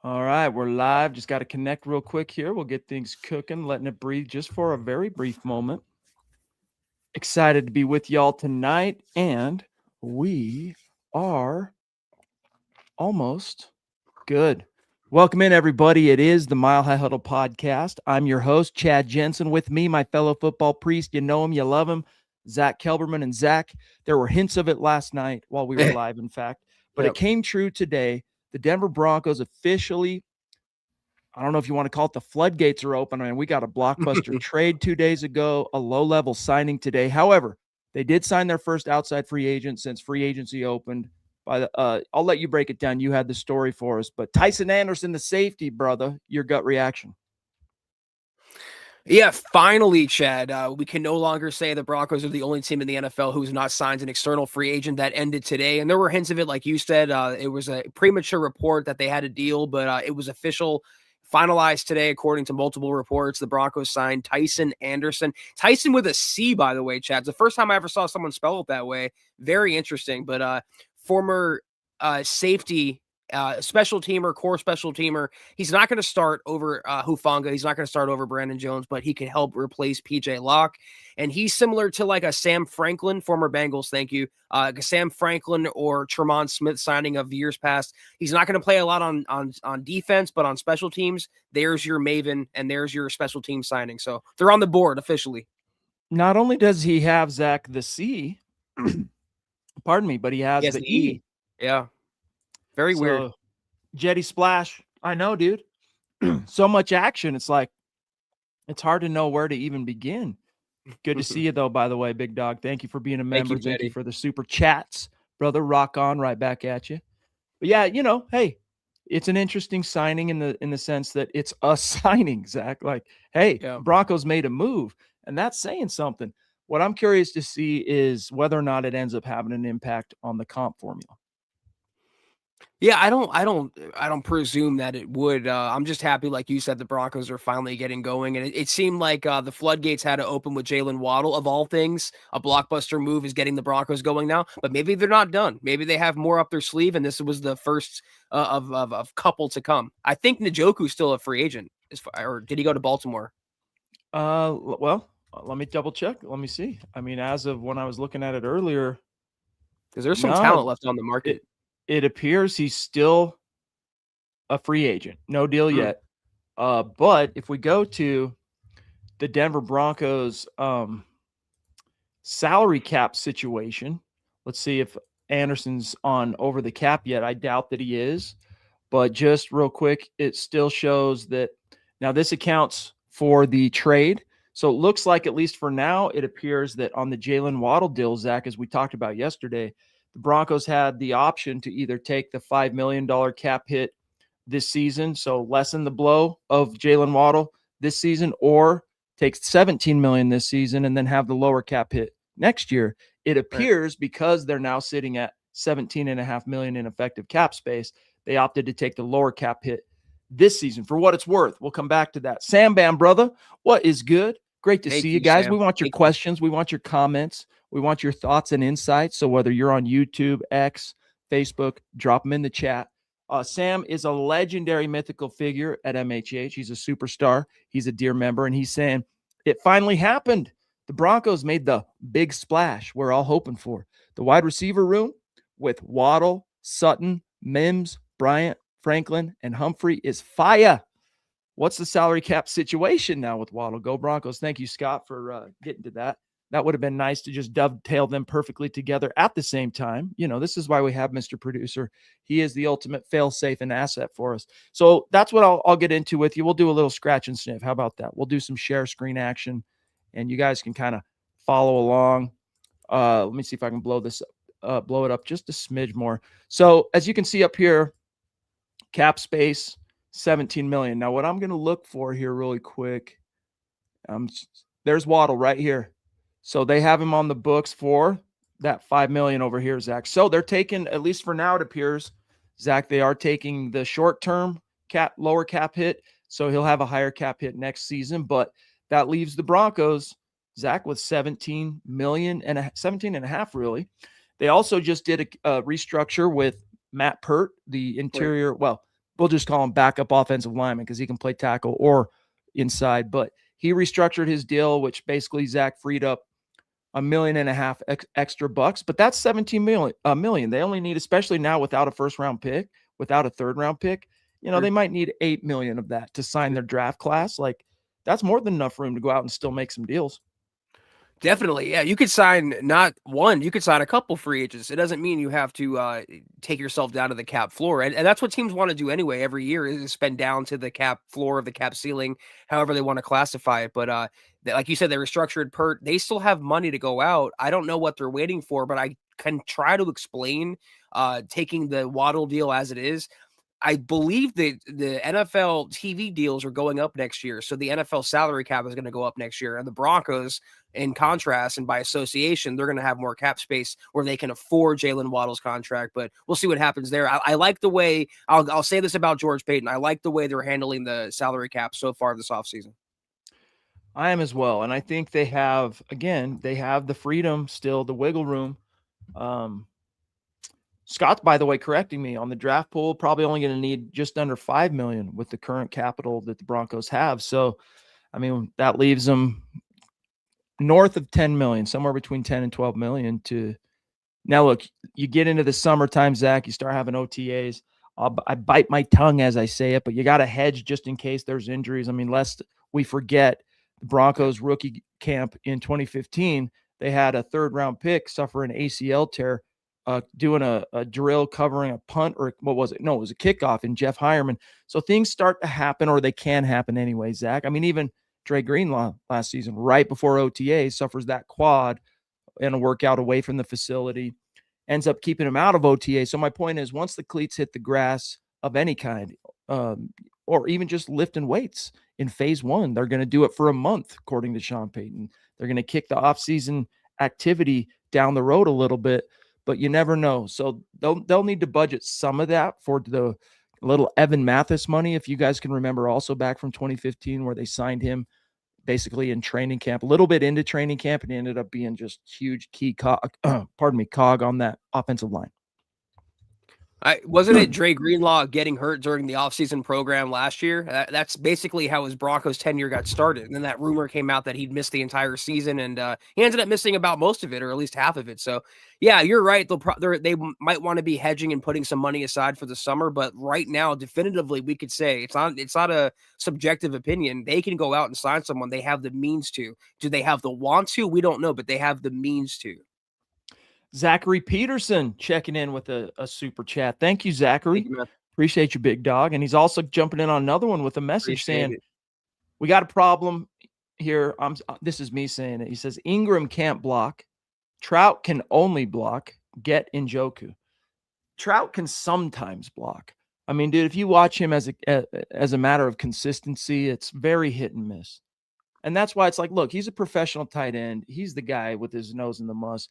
All right, we're live. Just got to connect real quick here. We'll get things cooking, letting it breathe just for a very brief moment. Excited to be with y'all tonight, and we are almost good. Welcome in, everybody. It is the Mile High Huddle podcast. I'm your host, Chad Jensen. With me, my fellow football priest. You know him, you love him, Zack Kelberman. And Zack, there were hints of it last night while we were live, in fact, but it came true today. The Denver Broncos officially, I don't know if you want to call it, the floodgates are open. I mean, we got a blockbuster trade 2 days ago, a low-level signing today. However, they did sign their first outside free agent since free agency opened. I'll let you break it down. You had the story for us, but Tycen Anderson, the safety, brother, your gut reaction. Yeah, finally, Chad. We can no longer say the Broncos are the only team in the NFL who's not signed an external free agent. That ended today. And there were hints of it, like you said. It was a premature report that they had a deal, but it was official, finalized today, according to multiple reports. The Broncos signed Tycen Anderson. Tycen with a C, by the way, Chad. It's the first time I ever saw someone spell it that way. Very interesting. But former safety, special teamer, core special teamer. He's not going to start over Hufanga. He's not going to start over Brandon Jones, but he could help replace PJ Locke. And he's similar to like a Sam Franklin, former Bengals, thank you. Sam Franklin or Tremont Smith signing of years past. He's not going to play a lot on defense, but on special teams, there's your Maven and there's your special team signing. So they're on the board officially. Not only does he have, Zach, the C, pardon me, but he has the E. Yeah. Very weird. Jetty splash. I know, dude. So much action. It's like, it's hard to know where to even begin. Good to see you, though, by the way, big dog. Thank you for being a member. Thank you for the super chats, brother. Rock on, right back at you. But yeah, hey, it's an interesting signing in the sense that it's a signing, Zach. Like, hey, Broncos made a move, and that's saying something. What I'm curious to see is whether or not it ends up having an impact on the comp formula. Yeah, I don't presume that it would. I'm just happy, like you said, the Broncos are finally getting going, and it seemed like the floodgates had to open with Jalen Waddle. Of all things, a blockbuster move is getting the Broncos going now. But maybe they're not done. Maybe they have more up their sleeve, and this was the first of couple to come. I think Njoku's still a free agent, or did he go to Baltimore? Well, let me double check. Let me see. I mean, as of when I was looking at it earlier, because there's some talent left on the market. It appears he's still a free agent. No deal yet. But if we go to the Denver Broncos salary cap situation, let's see if Anderson's on over the cap yet. I doubt that he is. But just real quick, it still shows that now this accounts for the trade. So it looks like, at least for now, it appears that on the Jalen Waddle deal, Zach, as we talked about yesterday, the Broncos had the option to either take the $5 million cap hit this season, so lessen the blow of Jalen Waddle this season, or take $17 million this season and then have the lower cap hit next year. It appears because they're now sitting at $17.5 million in effective cap space, they opted to take the lower cap hit this season. For what it's worth, we'll come back to that. Sam Bam, brother, what is good? Great to see you guys. Sam. We want your questions. We want your comments. We want your thoughts and insights. So whether you're on YouTube, X, Facebook, drop them in the chat. Sam is a legendary mythical figure at MHH. He's a superstar. He's a dear member. And he's saying, it finally happened. The Broncos made the big splash we're all hoping for. The wide receiver room with Waddle, Sutton, Mims, Bryant, Franklin, and Humphrey is fire. What's the salary cap situation now with Waddle? Go Broncos. Thank you, Scott, for getting to that. That would have been nice to just dovetail them perfectly together at the same time. This is why we have Mr. Producer. He is the ultimate fail-safe and asset for us. So that's what I'll get into with you. We'll do a little scratch and sniff. How about that? We'll do some share screen action, and you guys can kind of follow along. Let me see if I can blow it up just a smidge more. So as you can see up here, cap space, $17 million. Now, what I'm going to look for here really quick, there's Waddle right here. So they have him on the books for that $5 million over here, Zach. So they're taking, at least for now, it appears, Zach, they are taking the short-term lower cap hit. So he'll have a higher cap hit next season. But that leaves the Broncos, Zach, with $17 million and $17.5 really. They also just did a restructure with Matt Pert, the interior, we'll just call him backup offensive lineman because he can play tackle or inside. But he restructured his deal, which basically Zach freed up $1.5 million extra bucks. But that's 17 million. They only need, especially now without a first round pick, without a third round pick, they might need 8 million of that to sign their draft class. Like, that's more than enough room to go out and still make some deals. Definitely. Yeah. You could sign not one, you could sign a couple free agents. It doesn't mean you have to take yourself down to the cap floor. And that's what teams want to do anyway every year, is spend down to the cap floor of the cap ceiling, however they want to classify it. But like you said, they restructured Pert. They still have money to go out. I don't know what they're waiting for, but I can try to explain taking the Waddle deal as it is. I believe the NFL TV deals are going up next year. So the NFL salary cap is going to go up next year. And the Broncos, in contrast and by association, they're going to have more cap space where they can afford Jalen Waddle's contract. But we'll see what happens there. I like the way, I'll say this about George Paton. I like the way they're handling the salary cap so far this offseason. I am as well. And I think they have the freedom still, the wiggle room. Scott's, by the way, correcting me on the draft pool, probably only going to need just under 5 million with the current capital that the Broncos have. So, I mean, that leaves them north of 10 million, somewhere between 10 and 12 million to now. Look, you get into the summertime, Zach, you start having OTAs. I bite my tongue as I say it, but you got to hedge just in case there's injuries. I mean, lest we forget the Broncos rookie camp in 2015, they had a third round pick suffer an ACL tear, doing a drill covering a punt, or what was it? No, it was a kickoff in Jeff Hireman. So things start to happen, or they can happen anyway, Zach. I mean, even Dre Greenlaw last season, right before OTA, suffers that quad in a workout away from the facility, ends up keeping him out of OTA. So my point is, once the cleats hit the grass of any kind, or even just lifting weights in phase one, they're going to do it for a month, according to Sean Payton. They're going to kick the offseason activity down the road a little bit, but you never know. So they'll need to budget some of that for the little Evan Mathis money, if you guys can remember, also back from 2015, where they signed him basically in training camp, a little bit into training camp, and he ended up being just huge key cog on that offensive line. Wasn't it Dre Greenlaw getting hurt during the offseason program last year? That's basically how his Broncos tenure got started. And then that rumor came out that he'd missed the entire season, and he ended up missing about most of it, or at least half of it. So, yeah, you're right. They might want to be hedging and putting some money aside for the summer. But right now, definitively, we could say it's not a subjective opinion. They can go out and sign someone. They have the means to. Do they have the want to? We don't know, but they have the means to. Zachary Peterson checking in with a super chat. Thank you, Zachary. Thank you, appreciate you, big dog. And he's also jumping in on another one with a message saying, we got a problem here. This is me saying it. He says, Ingram can't block. Trout can only block. Get Injoku. Trout can sometimes block. I mean, dude, if you watch him as a matter of consistency, it's very hit and miss. And that's why it's like, look, he's a professional tight end. He's the guy with his nose in the muss.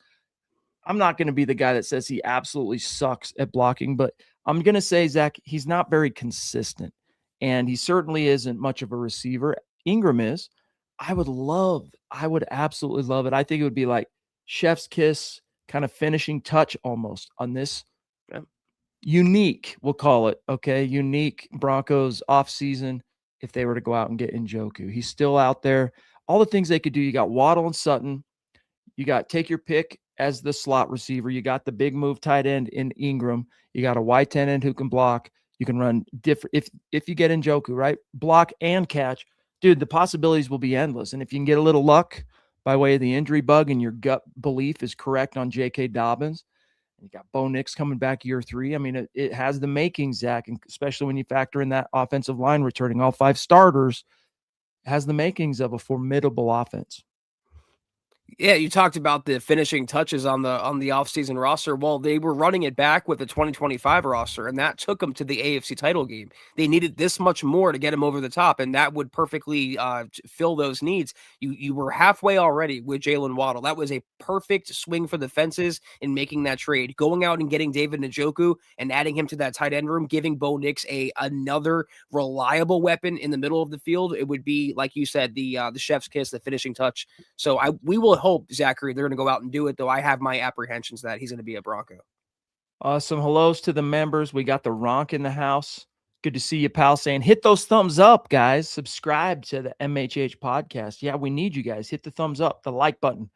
I'm not going to be the guy that says he absolutely sucks at blocking, but I'm going to say, Zach, he's not very consistent, and he certainly isn't much of a receiver. Ingram is. I would absolutely love it. I think it would be like chef's kiss, kind of finishing touch almost on this unique, we'll call it, okay, unique Broncos offseason if they were to go out and get Injoku. He's still out there. All the things they could do. You got Waddle and Sutton. You got take your pick as the slot receiver. You got the big move tight end in Ingram. You got a wide 10 end who can block. You can run different. If you get Injoku, right? Block and catch. Dude, the possibilities will be endless. And if you can get a little luck by way of the injury bug and your gut belief is correct on J.K. Dobbins, you got Bo Nix coming back year 3. I mean, it has the makings, Zach, and especially when you factor in that offensive line returning all 5 starters, it has the makings of a formidable offense. Yeah, you talked about the finishing touches on the offseason roster. Well, they were running it back with the 2025 roster, and that took them to the AFC title game. They needed this much more to get them over the top, and that would perfectly fill those needs. You were halfway already with Jalen Waddle. That was a perfect swing for the fences in making that trade. Going out and getting David Njoku and adding him to that tight end room, giving Bo Nix another reliable weapon in the middle of the field. It would be, like you said, the chef's kiss, the finishing touch. So we will hope, Zachary, they're going to go out and do it, though I have my apprehensions that he's going to be a Bronco. Some hellos to the members. We got the Ronk in the house. Good to see you, pal. Saying hit those thumbs up, guys. Subscribe to the MHH podcast. Yeah, we need you guys. Hit the thumbs up, the like button.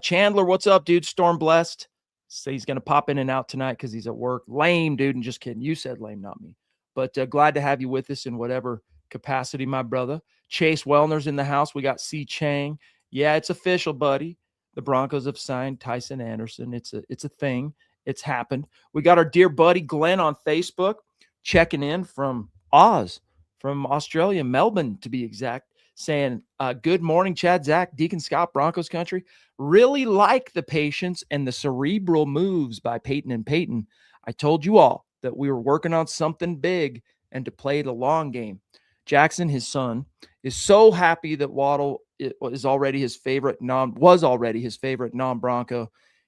Chandler, what's up, dude? Storm blessed. Say he's gonna pop in and out tonight because he's at work. Lame, dude. And just kidding. You said lame, not me. But glad to have you with us in whatever capacity, my brother. Chase Wellner's in the house. We got C. Chang. Yeah, it's official, buddy. The Broncos have signed Tycen Anderson. It's a thing. It's happened. We got our dear buddy Glenn on Facebook checking in from Oz, from Australia, Melbourne to be exact, saying, good morning, Chad, Zach, Deacon Scott, Broncos country. Really like the patience and the cerebral moves by Peyton and Peyton. I told you all that we were working on something big and to play the long game. Jackson, his son, is so happy that Waddle was already his favorite non-Bronco.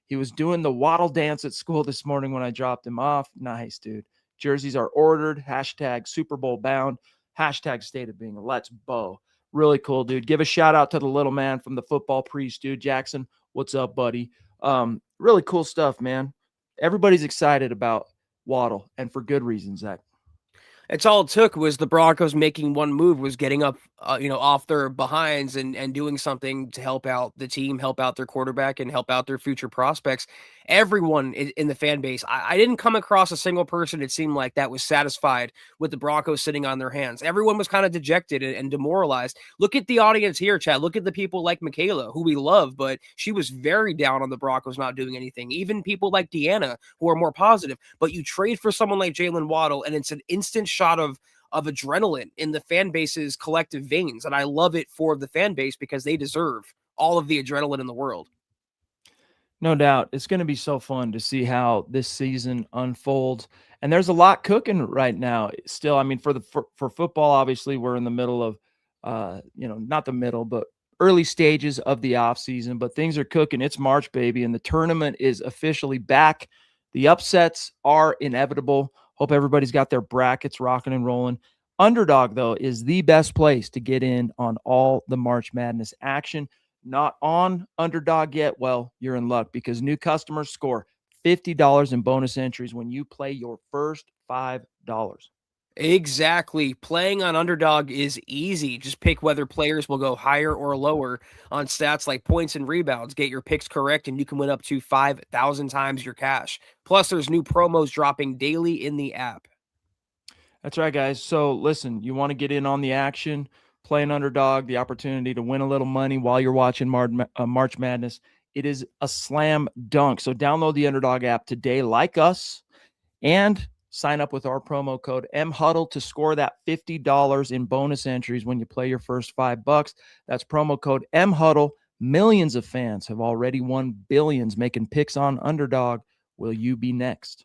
He was doing the Waddle dance at school this morning when I dropped him off. Nice, dude. Jerseys are ordered. # Super Bowl bound. # state of being. Let's bow. Really cool, dude. Give a shout out to the little man from the football priest, dude. Jackson, what's up, buddy? Really cool stuff, man. Everybody's excited about Waddle, and for good reason, Zach. It's all it took was the Broncos making one move, was getting up, off their behinds and doing something to help out the team, help out their quarterback, and help out their future prospects. Everyone in the fan base, I didn't come across a single person, it seemed like, that was satisfied with the Broncos sitting on their hands. Everyone was kind of dejected and demoralized. Look at the audience here, Chad. Look at the people like Michaela, who we love, but she was very down on the Broncos not doing anything. Even people like Deanna, who are more positive. But you trade for someone like Jalen Waddle, and it's an instant shot of adrenaline in the fan base's collective veins. And I love it for the fan base because they deserve all of the adrenaline in the world. No doubt. It's going to be so fun to see how this season unfolds. And there's a lot cooking right now. Still, I mean, for football, obviously, we're in the middle of, not the middle, but early stages of the offseason. But things are cooking. It's March, baby, and the tournament is officially back. The upsets are inevitable. Hope everybody's got their brackets rocking and rolling. Underdog, though, is the best place to get in on all the March Madness action. Not on Underdog yet? Well, you're in luck because new customers score $50 in bonus entries when you play your first $5. Exactly. Playing on Underdog is easy. Just pick whether players will go higher or lower on stats like points and rebounds. Get your picks correct, and you can win up to 5,000 times your cash. Plus, there's new promos dropping daily in the app. That's right, guys. So listen, you want to get in on the action, play an Underdog, the opportunity to win a little money while you're watching March Madness. It is a slam dunk. So download the Underdog app today, like us, and sign up with our promo code MHuddle to score that $50 in bonus entries when you play your first $5. That's promo code MHuddle. Millions of fans have already won billions making picks on Underdog. Will you be next?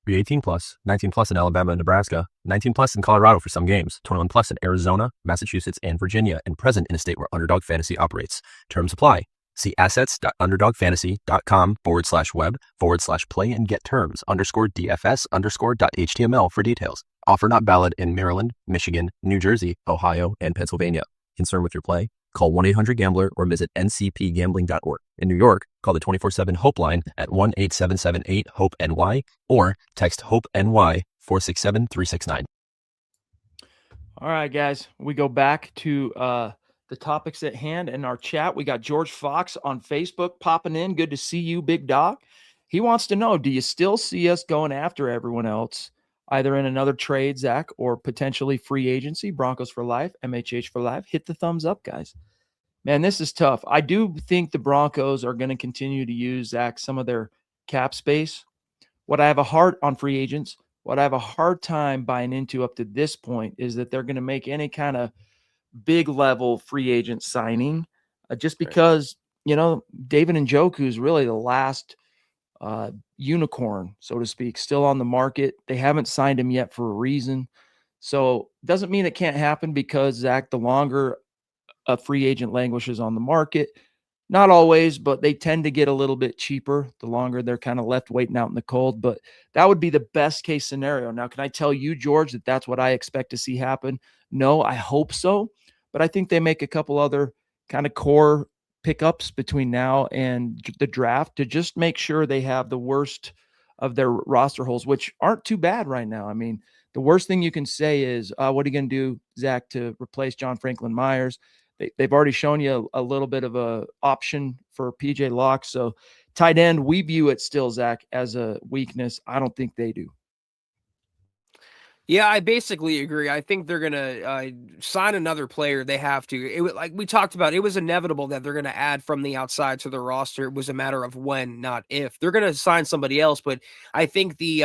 Be 18 plus, 19 plus in Alabama and Nebraska, 19 plus in Colorado for some games, 21 plus in Arizona, Massachusetts, and Virginia, and present in a state where Underdog Fantasy operates. Terms apply. See assets.underdogfantasy.com/web/play and get terms _DFS_.html for details. Offer not valid in Maryland, Michigan, New Jersey, Ohio, and Pennsylvania. Concerned with your play? Call 1-800-GAMBLER or visit ncpgambling.org. In New York, call the 24/7 HOPE line at 1-877-8-HOPE-NY or text HOPE-NY 467-369. All right, guys, we go back to the topics at hand in our chat. We got George Fox on Facebook popping in. Good to see you, big dog. He wants to know, do you still see us going after everyone else, either in another trade, Zach, or potentially free agency? Broncos for life, MHH for life. Hit the thumbs up, guys. Man, this is tough. I do think the Broncos are going to continue to use, Zach, some of their cap space. What I have a hard time buying into up to this point is that they're going to make any kind of big level free agent signing, just because, David Njoku is really the last unicorn, so to speak, still on the market. They haven't signed him yet for a reason. So doesn't mean it can't happen because, Zach, the longer a free agent languishes on the market, not always, but they tend to get a little bit cheaper the longer they're kind of left waiting out in the cold. But that would be the best case scenario. Now, can I tell you, George, that that's what I expect to see happen? No, I hope so. But I think they make a couple other kind of core pickups between now and the draft to just make sure they have the worst of their roster holes, which aren't too bad right now. I mean, The worst thing you can say is, what are you going to do, Zach, to replace John Franklin Myers? They've already shown you a little bit of a option for PJ Locke. So tight end, we view it still, Zach, as a weakness. I don't think they do. Yeah, I basically agree. I think they're going to sign another player. They have to. Like we talked about, it was inevitable that they're going to add from the outside to the roster. It was a matter of when, not if. They're going to sign somebody else, but I think the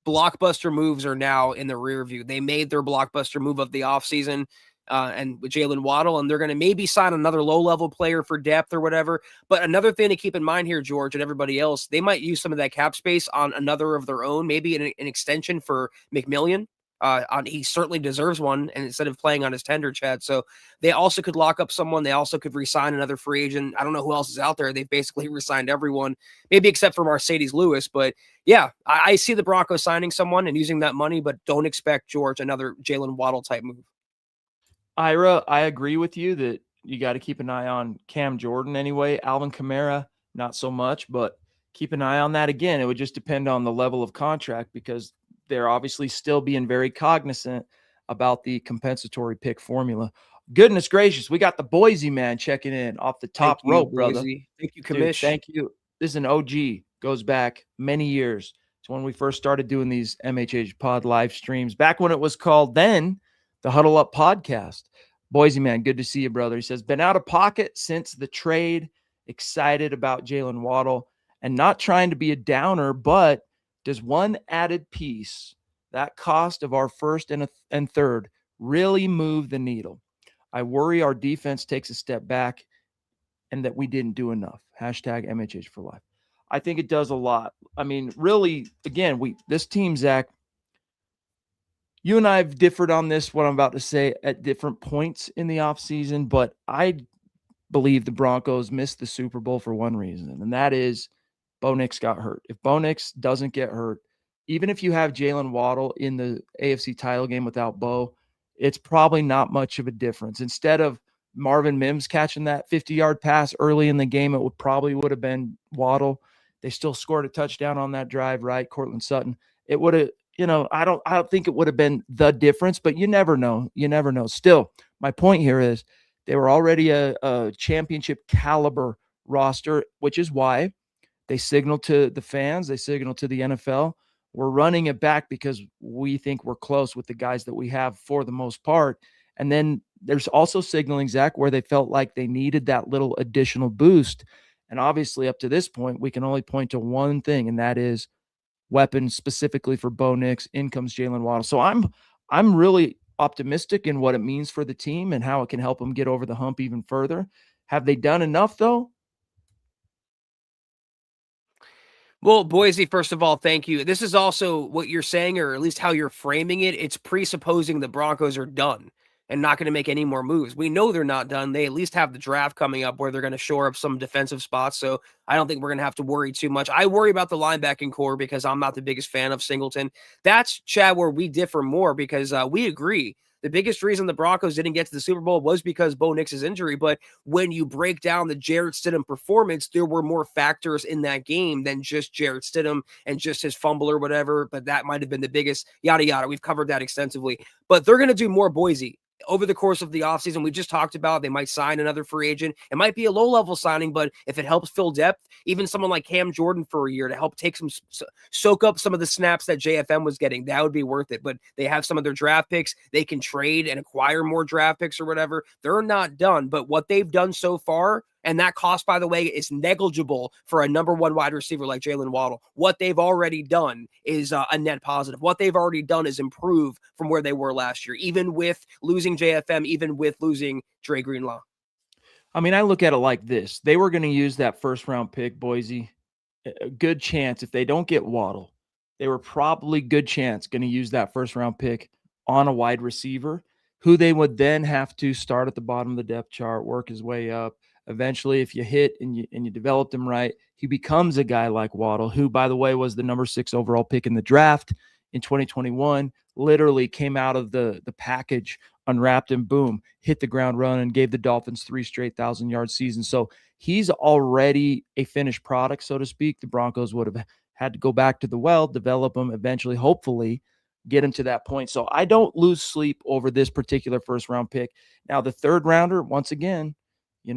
blockbuster moves are now in the rear view. They made their blockbuster move of the offseason and with Jalen Waddle, and they're going to maybe sign another low-level player for depth or whatever. But another thing to keep in mind here, George, and everybody else, they might use some of that cap space on another of their own, maybe an extension for McMillian. He certainly deserves one, and instead of playing on his tender, Chad. So they also could lock up someone. They also could re-sign another free agent. I don't know who else is out there. They've basically re-signed everyone, maybe except for Mercedes Lewis. But yeah, I see the Broncos signing someone and using that money, but don't expect, George, another Jalen Waddle type move. Ira, I agree with you that you got to keep an eye on Cam Jordan anyway. Alvin Kamara, not so much, but keep an eye on that again. It would just depend on the level of contract because they're obviously still being very cognizant about the compensatory pick formula. Goodness gracious, we got the Boise man checking in off the top rope, brother. Thank you, Commish. Dude, thank you. This is an OG. Goes back many years. It's when we first started doing these MHH pod live streams. Back when it was called then the Huddle Up podcast. Boise man, good to see you, brother. He says, been out of pocket since the trade. Excited about Jalen Waddle and not trying to be a downer, but does one added piece, that cost of our first and third, really move the needle? I worry our defense takes a step back and that we didn't do enough. Hashtag MHH for life. I think it does a lot. I mean, really, again, this team, Zach, you and I have differed on this, what I'm about to say, at different points in the offseason, but I believe the Broncos missed the Super Bowl for one reason, and that is Bo Nix got hurt. If Bo Nix doesn't get hurt, even if you have Jalen Waddle in the AFC title game without Bo, it's probably not much of a difference. Instead of Marvin Mims catching that 50-yard pass early in the game, it would have been Waddle. They still scored a touchdown on that drive, right? Cortland Sutton. It would have, I don't think it would have been the difference, but you never know. You never know. Still, my point here is they were already a championship caliber roster, which is why they signaled to the fans, they signaled to the NFL, we're running it back because we think we're close with the guys that we have for the most part. And then there's also signaling, Zach, where they felt like they needed that little additional boost. And obviously up to this point, we can only point to one thing, and that is weapons specifically for Bo Nix. In comes Jalen Waddle. So I'm really optimistic in what it means for the team and how it can help them get over the hump even further. Have they done enough, though? Well, Boise, first of all, thank you. This is also what you're saying, or at least how you're framing it. It's presupposing the Broncos are done and not going to make any more moves. We know they're not done. They at least have the draft coming up where they're going to shore up some defensive spots. So I don't think we're going to have to worry too much. I worry about the linebacking core because I'm not the biggest fan of Singleton. That's, Chad, where we differ more because we agree. The biggest reason the Broncos didn't get to the Super Bowl was because Bo Nix's injury. But when you break down the Jarrett Stidham performance, there were more factors in that game than just Jarrett Stidham and just his fumble or whatever. But that might have been the biggest, yada, yada. We've covered that extensively. But they're going to do more Boise over the course of the offseason. We just talked about they might sign another free agent. It might be a low-level signing, but if it helps fill depth, even someone like Cam Jordan for a year to help take soak up some of the snaps that JFM was getting, that would be worth it. But they have some of their draft picks. They can trade and acquire more draft picks or whatever. They're not done, but what they've done so far, and that cost, by the way, is negligible for a number one wide receiver like Jalen Waddle. What they've already done is a net positive. What they've already done is improve from where they were last year, even with losing JFM, even with losing Dre Greenlaw. I mean, I look at it like this. They were going to use that first-round pick, Boise. A good chance, if they don't get Waddle, they were probably good chance going to use that first-round pick on a wide receiver who they would then have to start at the bottom of the depth chart, work his way up. Eventually, if you hit and you developed him right, he becomes a guy like Waddle, who, by the way, was the number 6 overall pick in the draft in 2021, literally came out of the package, unwrapped and boom, hit the ground run and gave the Dolphins 3 straight 1,000-yard seasons. So he's already a finished product, so to speak. The Broncos would have had to go back to the well, develop him, eventually, hopefully, get him to that point. So I don't lose sleep over this particular first round pick. Now, the third rounder, once again,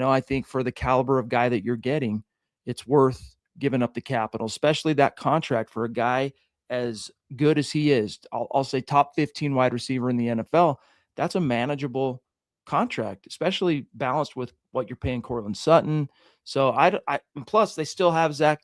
I think for the caliber of guy that you're getting, it's worth giving up the capital, especially that contract for a guy as good as he is. I'll say top 15 wide receiver in the NFL. That's a manageable contract, especially balanced with what you're paying Cortland Sutton. So and plus they still have, Zach,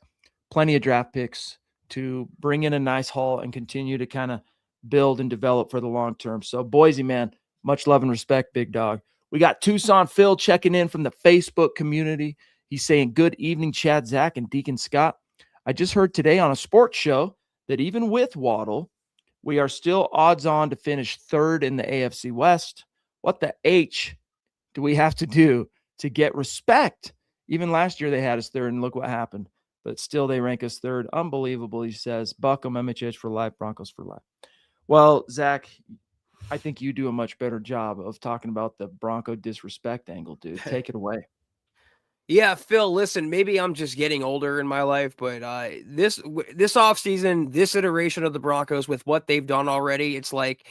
plenty of draft picks to bring in a nice haul and continue to kind of build and develop for the long term. So Boise, man, much love and respect, big dog. We got Tucson Phil checking in from the Facebook community. He's saying, good evening, Chad, Zach, and Deacon Scott. I just heard today on a sports show that even with Waddle, we are still odds on to finish third in the AFC West. What the H do we have to do to get respect? Even last year they had us third, and look what happened. But still they rank us third. Unbelievable, he says. Buckham, MHH for life, Broncos for life. Well, Zach, I think you do a much better job of talking about the Bronco disrespect angle, dude. Take it away. Yeah, Phil, listen, maybe I'm just getting older in my life, but this offseason, this iteration of the Broncos with what they've done already, it's like,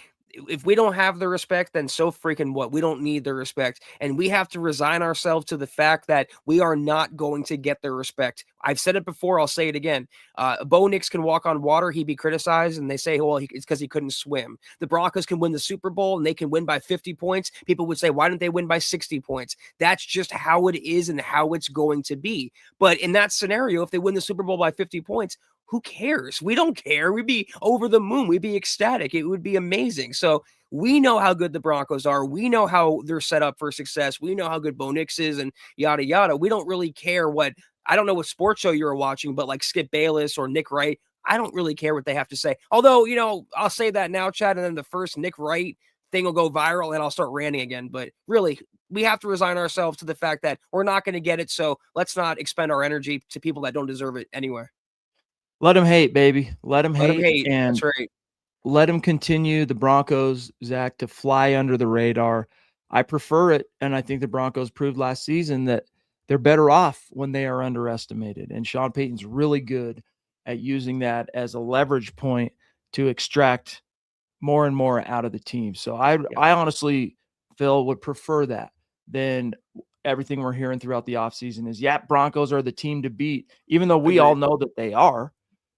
if we don't have the respect, then so freaking what? We don't need the respect. And we have to resign ourselves to the fact that we are not going to get the respect. I've said it before. I'll say it again. Bo Nix can walk on water. He'd be criticized. And they say, well, it's because he couldn't swim. The Broncos can win the Super Bowl and they can win by 50 points. People would say, why didn't they win by 60 points? That's just how it is and how it's going to be. But in that scenario, if they win the Super Bowl by 50 points, who cares? We don't care. We'd be over the moon. We'd be ecstatic. It would be amazing. So we know how good the Broncos are. We know how they're set up for success. We know how good Bo Nix is and yada, yada. We don't really care I don't know what sports show you were watching, but like Skip Bayless or Nick Wright, I don't really care what they have to say. Although, I'll say that now, Chad, and then the first Nick Wright thing will go viral and I'll start ranting again. But really, we have to resign ourselves to the fact that we're not going to get it. So let's not expend our energy to people that don't deserve it anyway. Let him hate, baby. Let him hate. And that's right. let him continue, the Broncos, Zach, to fly under the radar. I prefer it, and I think the Broncos proved last season that they're better off when they are underestimated. And Sean Payton's really good at using that as a leverage point to extract more and more out of the team. So I honestly, Phil, would prefer that than everything we're hearing throughout the offseason is, Broncos are the team to beat, even though we all know that they are.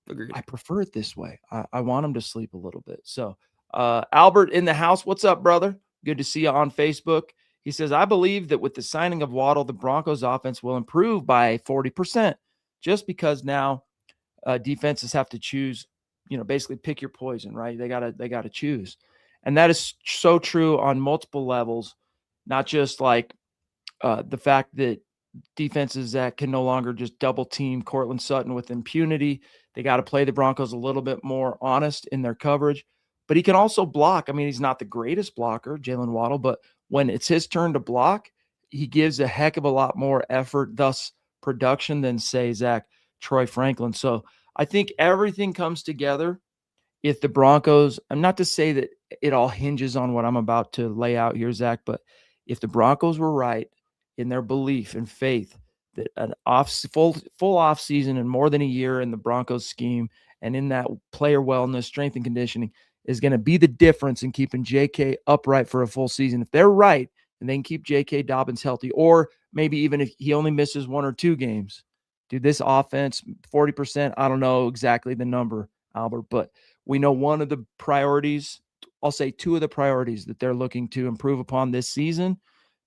Agreed. I prefer it this way. I want them to sleep a little bit. So Albert in the house, what's up, brother? Good to see you on Facebook. He says, I believe that with the signing of Waddle, the Broncos offense will improve by 40%, just because now defenses have to choose, basically pick your poison, right? They gotta choose. And that is so true on multiple levels, not just like the fact that defenses that can no longer just double team Cortland Sutton with impunity. They got to play the Broncos a little bit more honest in their coverage, but he can also block. I mean, he's not the greatest blocker, Jalen Waddle, but when it's his turn to block, he gives a heck of a lot more effort, thus production, than, say, Zach, Troy Franklin. So I think everything comes together. If the Broncos, I'm not to say that it all hinges on what I'm about to lay out here, Zach, but if the Broncos were right in their belief and faith that an full off season and more than a year in the Broncos scheme and in that player wellness, strength and conditioning is going to be the difference in keeping J.K. upright for a full season. If they're right and they can keep J.K. Dobbins healthy, or maybe even if he only misses 1 or 2 games, dude, this offense, 40%, I don't know exactly the number, Albert, but we know one of the priorities, I'll say 2 of the priorities that they're looking to improve upon this season,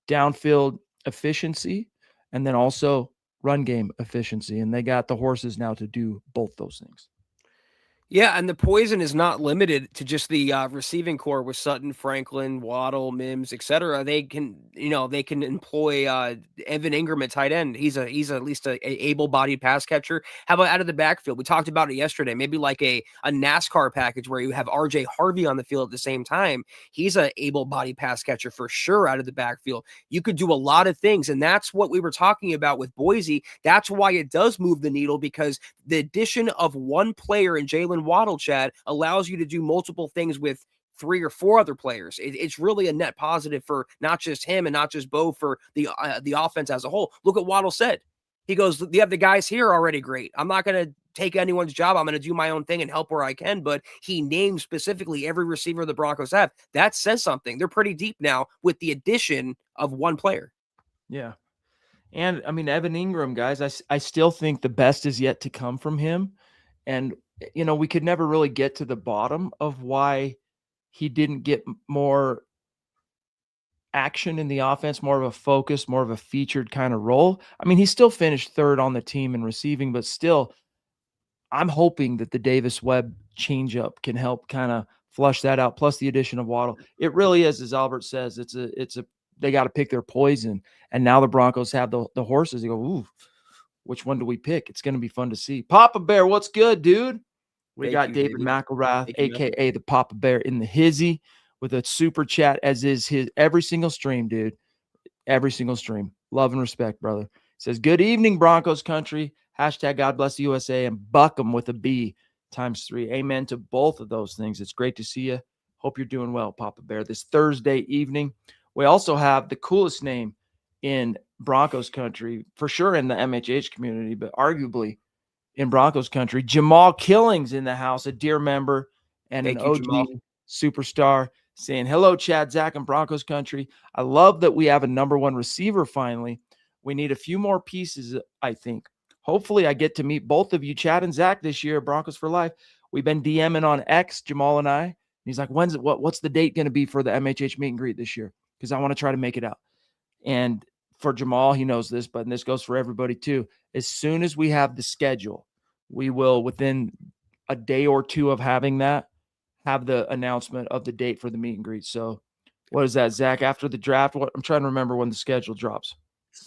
downfield efficiency, and then also run game efficiency. And they got the horses now to do both those things. Yeah, and the poison is not limited to just the receiving core with Sutton, Franklin, Waddle, Mims, etc. They can, employ Evan Ingram at tight end. He's at least a able-bodied pass catcher. How about out of the backfield? We talked about it yesterday. Maybe like a NASCAR package where you have RJ Harvey on the field at the same time. He's a able-bodied pass catcher for sure out of the backfield. You could do a lot of things, and that's what we were talking about with Boise. That's why it does move the needle, because the addition of one player in Jalen Waddle, Chad, allows you to do multiple things with 3 or 4 other players. It's really a net positive for not just him and not just Bo, for the offense as a whole. Look what Waddle said. He goes, "You have the guys here already great. I'm not going to take anyone's job. I'm going to do my own thing and help where I can. But he named specifically every receiver the Broncos have. That says something. They're pretty deep now with the addition of one player. Yeah. And I mean, Evan Ingram, guys, I still think the best is yet to come from him. And, we could never really get to the bottom of why he didn't get more action in the offense, more of a focus, more of a featured kind of role. I mean, he still finished third on the team in receiving, but still, I'm hoping that the Davis Webb changeup can help kind of flush that out. Plus the addition of Waddle. It really is, as Albert says, they got to pick their poison. And now the Broncos have the horses. They go, ooh, which one do we pick? It's going to be fun to see. Papa Bear, what's good, dude? We got David McElrath, a.k.a. the Papa Bear in the hizzy with a super chat, as is his every single stream, dude. Every single stream. Love and respect, brother. Says, good evening, Broncos country. Hashtag God bless the USA and buck them with a B ×3. Amen to both of those things. It's great to see you. Hope you're doing well, Papa Bear. This Thursday evening, we also have the coolest name in Broncos country, for sure in the MHH community, but arguably in Broncos country. Jamal Killings in the house, a dear member and an OG superstar, saying, hello, Chad, Zach, and Broncos country. I love that we have a number one receiver finally. We need a few more pieces, I think. Hopefully I get to meet both of you, Chad and Zach, this year, Broncos for Life. We've been DMing on X, Jamal and I. And he's like, what's the date going to be for the MHH meet and greet this year? Because I want to try to make it out. And for Jamal, he knows this, but this goes for everybody too. As soon as we have the schedule, we will, within a day or two of having that, have the announcement of the date for the meet and greet. So what is that, Zach? After the draft? I'm trying to remember when the schedule drops.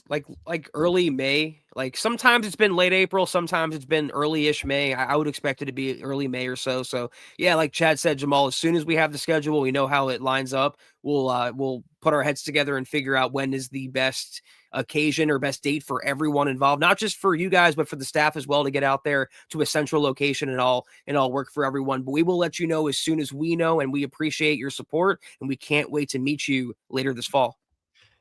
Like early May. Like sometimes it's been late April, sometimes it's been early-ish May. I would expect it to be early May or so. So yeah, like Chad said, Jamal, as soon as we have the schedule, we know how it lines up. We'll put our heads together and figure out when is the best occasion or best date for everyone involved, not just for you guys, but for the staff as well, to get out there to a central location and all work for everyone. But we will let you know as soon as we know, and we appreciate your support, and we can't wait to meet you later this fall.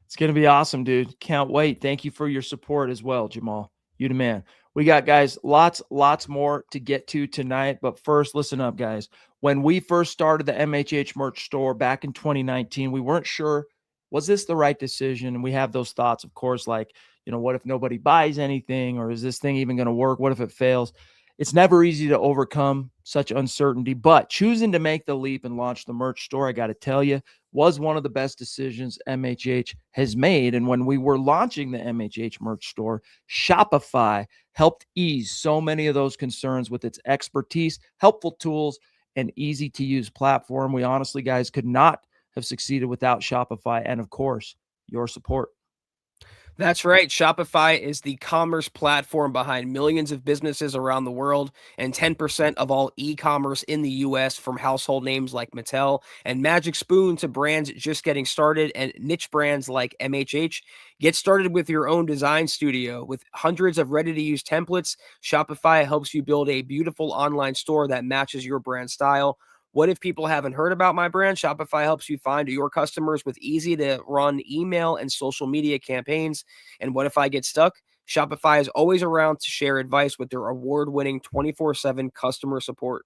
It's going to be awesome, dude. Can't wait. Thank you for your support as well, Jamal. You the man. We got, guys, lots more to get to tonight. But first, listen up, guys. When we first started the MHH merch store back in 2019, we weren't sure, was this the right decision? And we have those thoughts, of course, like, what if nobody buys anything? Or is this thing even going to work? What if it fails? It's never easy to overcome such uncertainty, but choosing to make the leap and launch the merch store, I got to tell you, was one of the best decisions MHH has made. And when we were launching the MHH merch store, Shopify helped ease so many of those concerns with its expertise, helpful tools, and easy-to-use platform. We honestly, guys, could not have succeeded without Shopify and, of course, your support. That's right. Shopify is the commerce platform behind millions of businesses around the world and 10% of all e-commerce in the US, from household names like Mattel and Magic Spoon to brands just getting started and niche brands like MHH. Get started with your own design studio. With hundreds of ready-to-use templates, Shopify helps you build a beautiful online store that matches your brand style. What if people haven't heard about my brand? Shopify helps you find your customers with easy-to-run email and social media campaigns. And what if I get stuck? Shopify is always around to share advice with their award-winning 24/7 customer support.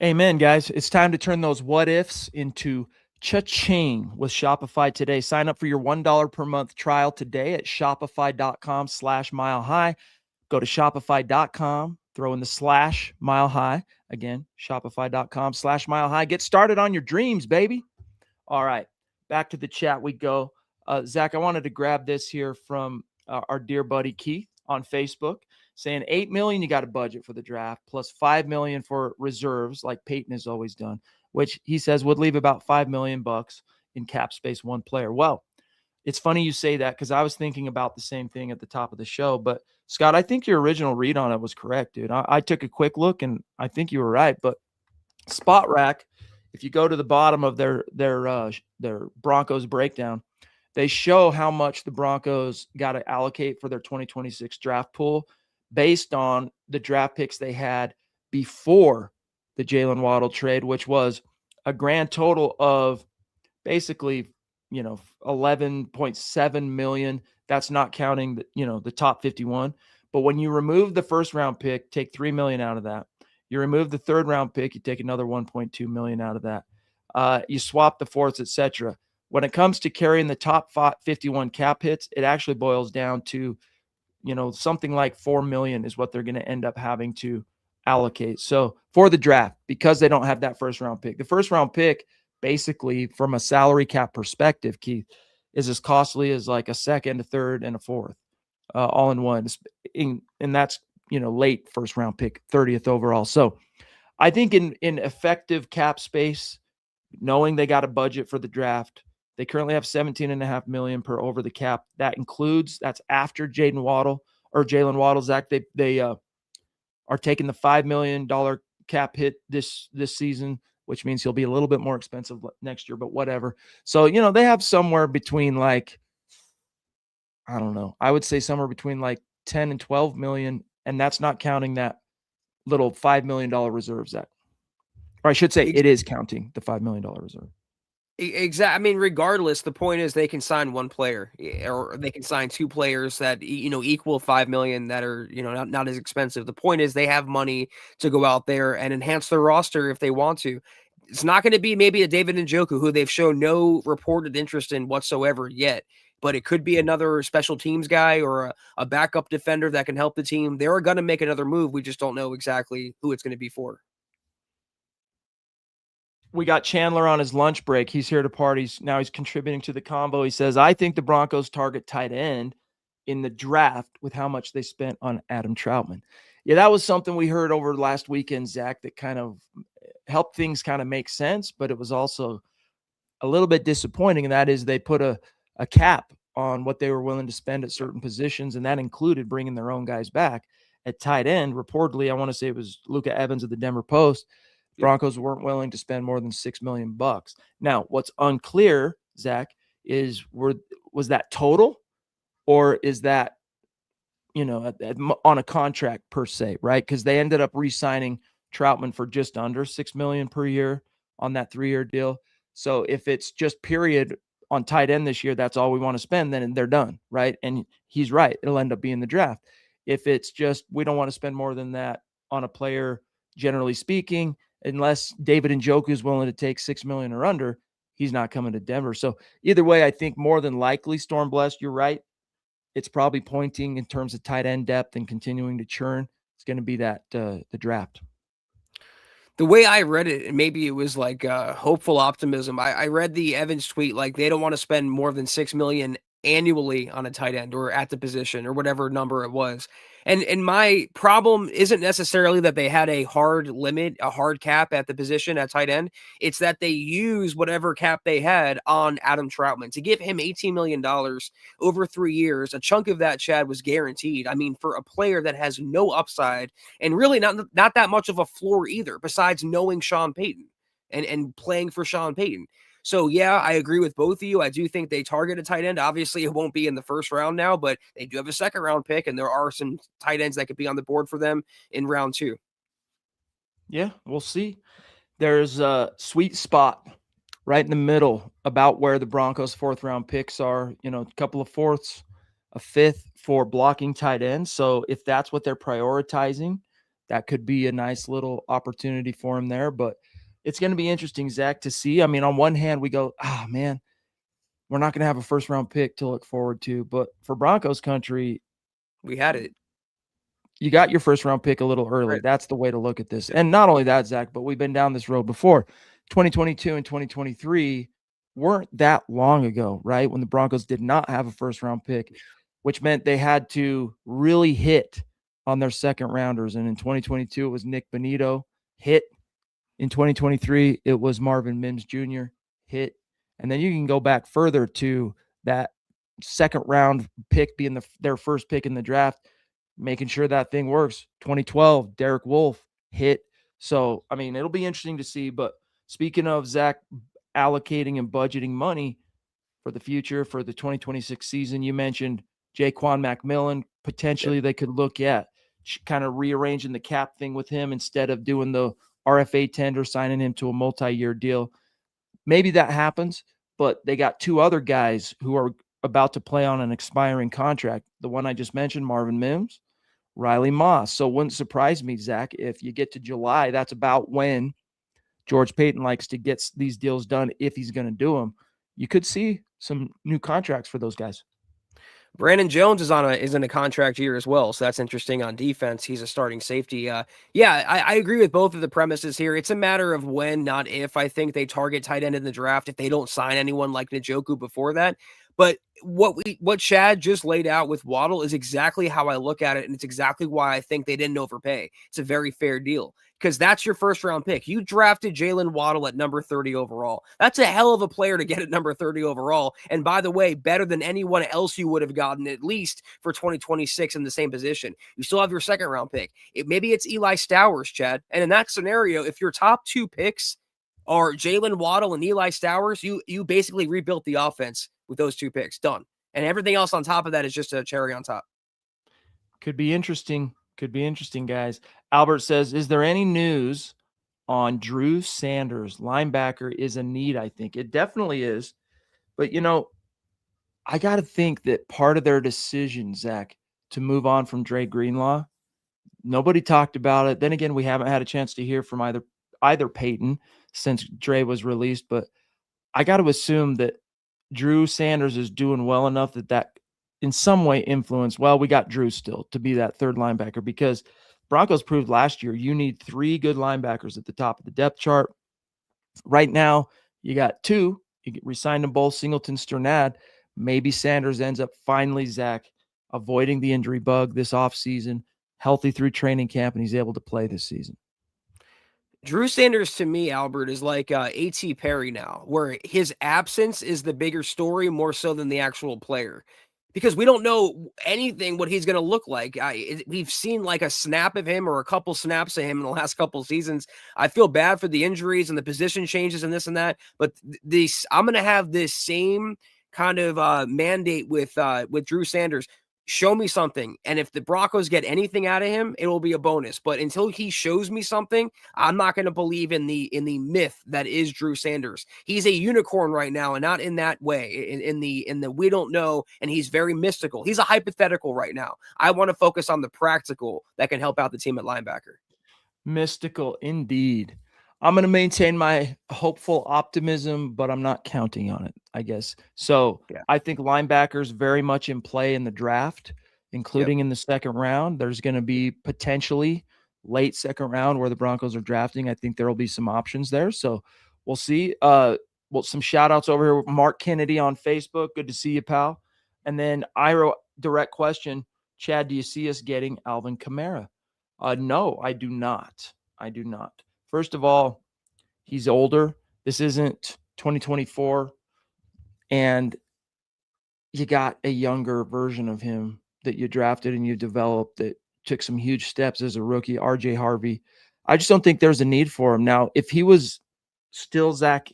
Amen, guys. It's time to turn those what ifs into cha-ching with Shopify today. Sign up for your $1 per month trial today at shopify.com/milehigh. Go to shopify.com, throw in the /milehigh. Again, shopify.com/milehigh. Get started on your dreams, baby. All right, back to the chat we go. Zach, I wanted to grab this here from our dear buddy Keith on Facebook, saying $8 million you got a budget for the draft, plus $5 million for reserves, like Peyton has always done, which he says would leave about $5 million in cap space, one player. Well, it's funny you say that, because I was thinking about the same thing at the top of the show. But Scott, I think your original read on it was correct, dude. I took a quick look and I think you were right. But Spot Rack, if you go to the bottom of their Broncos breakdown, they show how much the Broncos got to allocate for their 2026 draft pool based on the draft picks they had before the Jalen Waddle trade, which was a grand total of basically, 11.7 million. That's not counting the top 51. But when you remove the first round pick, take $3 million out of that. You remove the third round pick, you take another $1.2 million out of that. You swap the fourths, etc. When it comes to carrying the top 51 cap hits, it actually boils down to, something like $4 million is what they're going to end up having to allocate. So for the draft, because they don't have that first round pick, the first round pick, basically from a salary cap perspective, Keith, is as costly as like a second, a third, and a fourth, all in one. And that's, late first round pick, 30th overall. So I think in effective cap space, knowing they got a budget for the draft, they currently have $17.5 million per over the cap. That's after Jalen Waddle, Zach. They are taking the $5 million cap hit this season, which means he'll be a little bit more expensive next year, but whatever. So, they have somewhere between like, I don't know, I would say somewhere between like 10 and 12 million. And that's not counting that little $5 million reserve, Zach. Or I should say it is counting the $5 million reserve. Exactly. I mean, regardless, the point is they can sign one player, or they can sign two players that equal 5 million that are not as expensive. The point is they have money to go out there and enhance their roster if they want to. It's not going to be maybe a David Njoku, who they've shown no reported interest in whatsoever yet, but it could be another special teams guy or a backup defender that can help the team. They are going to make another move. We just don't know exactly who it's going to be for. We got Chandler on his lunch break. He's here to parties. Now he's contributing to the combo. He says, I think the Broncos target tight end in the draft with how much they spent on Adam Troutman. Yeah, that was something we heard over last weekend, Zach, that kind of helped things kind of make sense, but it was also a little bit disappointing. And that is they put a cap on what they were willing to spend at certain positions, and that included bringing their own guys back at tight end. Reportedly, I want to say it was Luka Evans of the Denver Post. Broncos weren't willing to spend more than $6 million. Now, what's unclear, Zach, is was that total, or is that on a contract per se, right? Because they ended up re-signing Troutman for just under $6 million per year on that 3-year deal. So if it's just period on tight end this year, that's all we want to spend, then they're done, right? And he's right; it'll end up being the draft. If it's just we don't want to spend more than that on a player, generally speaking, unless David Njoku is willing to take $6 million or under, he's not coming to Denver. So either way, I think more than likely, Storm Blessed, you're right. It's probably pointing in terms of tight end depth and continuing to churn. It's going to be that the draft. The way I read it, and maybe it was like hopeful optimism. I read the Evans tweet like they don't want to spend more than $6 million annually on a tight end or at the position or whatever number it was. And my problem isn't necessarily that they had a hard limit, a hard cap at the position at tight end. It's that they use whatever cap they had on Adam Troutman to give him $18 million over 3 years. A chunk of that, Chad, was guaranteed. I mean, for a player that has no upside and really not that much of a floor either, besides knowing Sean Payton and playing for Sean Payton. So, yeah, I agree with both of you. I do think they target a tight end. Obviously, it won't be in the first round now, but they do have a second round pick, and there are some tight ends that could be on the board for them in round 2. Yeah, we'll see. There's a sweet spot right in the middle about where the Broncos' 4th round picks are, a couple of fourths, a fifth for blocking tight ends. So if that's what they're prioritizing, that could be a nice little opportunity for them there. But it's going to be interesting, Zach, to see. I mean, on one hand, we go, man, we're not going to have a first round pick to look forward to. But for Broncos country, we had it. You got your first round pick a little early. Right. That's the way to look at this. And not only that, Zach, but we've been down this road before. 2022 and 2023 weren't that long ago, right? When the Broncos did not have a first round pick, which meant they had to really hit on their second rounders. And in 2022, it was Nick Bonito hit. In 2023, it was Marvin Mims Jr. hit. And then you can go back further to that second round pick being their first pick in the draft, making sure that thing works. 2012, Derek Wolfe hit. So, I mean, it'll be interesting to see. But speaking of Zach allocating and budgeting money for the future, for the 2026 season, you mentioned Jaquan McMillan. Potentially they could look at kind of rearranging the cap thing with him instead of doing the RFA tender, signing him to a multi-year deal. Maybe that happens, but they got 2 other guys who are about to play on an expiring contract. The one I just mentioned, Marvin Mims, Riley Moss. So it wouldn't surprise me, Zach, if you get to July, that's about when George Payton likes to get these deals done if he's going to do them. You could see some new contracts for those guys. Brandon Jones is in a contract year as well, so that's interesting on defense. He's a starting safety. I agree with both of the premises here. It's a matter of when, not if. I think they target tight end in the draft if they don't sign anyone like Injoku before that. But what Chad just laid out with Waddle is exactly how I look at it, and it's exactly why I think they didn't overpay. It's a very fair deal because that's your first round pick. You drafted Jalen Waddle at number 30 overall. That's a hell of a player to get at number 30 overall. And by the way, better than anyone else you would have gotten at least for 2026 in the same position. You still have your second round pick. Maybe it's Eli Stowers, Chad. And in that scenario, if your top two picks are Jalen Waddle and Eli Stowers, you basically rebuilt the offense with those two picks. Done. And everything else on top of that is just a cherry on top. Could be interesting. Could be interesting, guys. Albert says, is there any news on Drew Sanders? Linebacker is a need, I think. It definitely is. But, I got to think that part of their decision, Zach, to move on from Dre Greenlaw, nobody talked about it. Then again, we haven't had a chance to hear from either Peyton since Dre was released. But I got to assume that Drew Sanders is doing well enough that in some way influenced, well, we got Drew still to be that third linebacker because Broncos proved last year you need 3 good linebackers at the top of the depth chart. Right now, you got 2. You re-signed them both, Singleton, Sternad. Maybe Sanders ends up finally, Zach, avoiding the injury bug this offseason, healthy through training camp, and he's able to play this season. Drew Sanders to me, Albert, is like A.T. Perry now, where his absence is the bigger story more so than the actual player. Because we don't know anything what he's going to look like. We've seen like a snap of him or a couple snaps of him in the last couple seasons. I feel bad for the injuries and the position changes and this and that. But I'm going to have this same kind of mandate with Drew Sanders. Show me something. And if the Broncos get anything out of him, it will be a bonus. But until he shows me something, I'm not going to believe in the myth that is Drew Sanders. He's a unicorn right now, and not in that way. In the we don't know, and he's very mystical. He's a hypothetical right now. I want to focus on the practical that can help out the team at linebacker. Mystical indeed. I'm going to maintain my hopeful optimism, but I'm not counting on it, I guess. So yeah. I think linebackers very much in play in the draft, including in the second round. There's going to be potentially late second round where the Broncos are drafting. I think there will be some options there. So we'll see. Some shout outs over here. Mark Kennedy on Facebook. Good to see you, pal. And then Iro, direct question. Chad, do you see us getting Alvin Kamara? No, I do not. First of all, he's older. This isn't 2024. And you got a younger version of him that you drafted and you developed that took some huge steps as a rookie, RJ Harvey. I just don't think there's a need for him. Now, if he was still, Zach,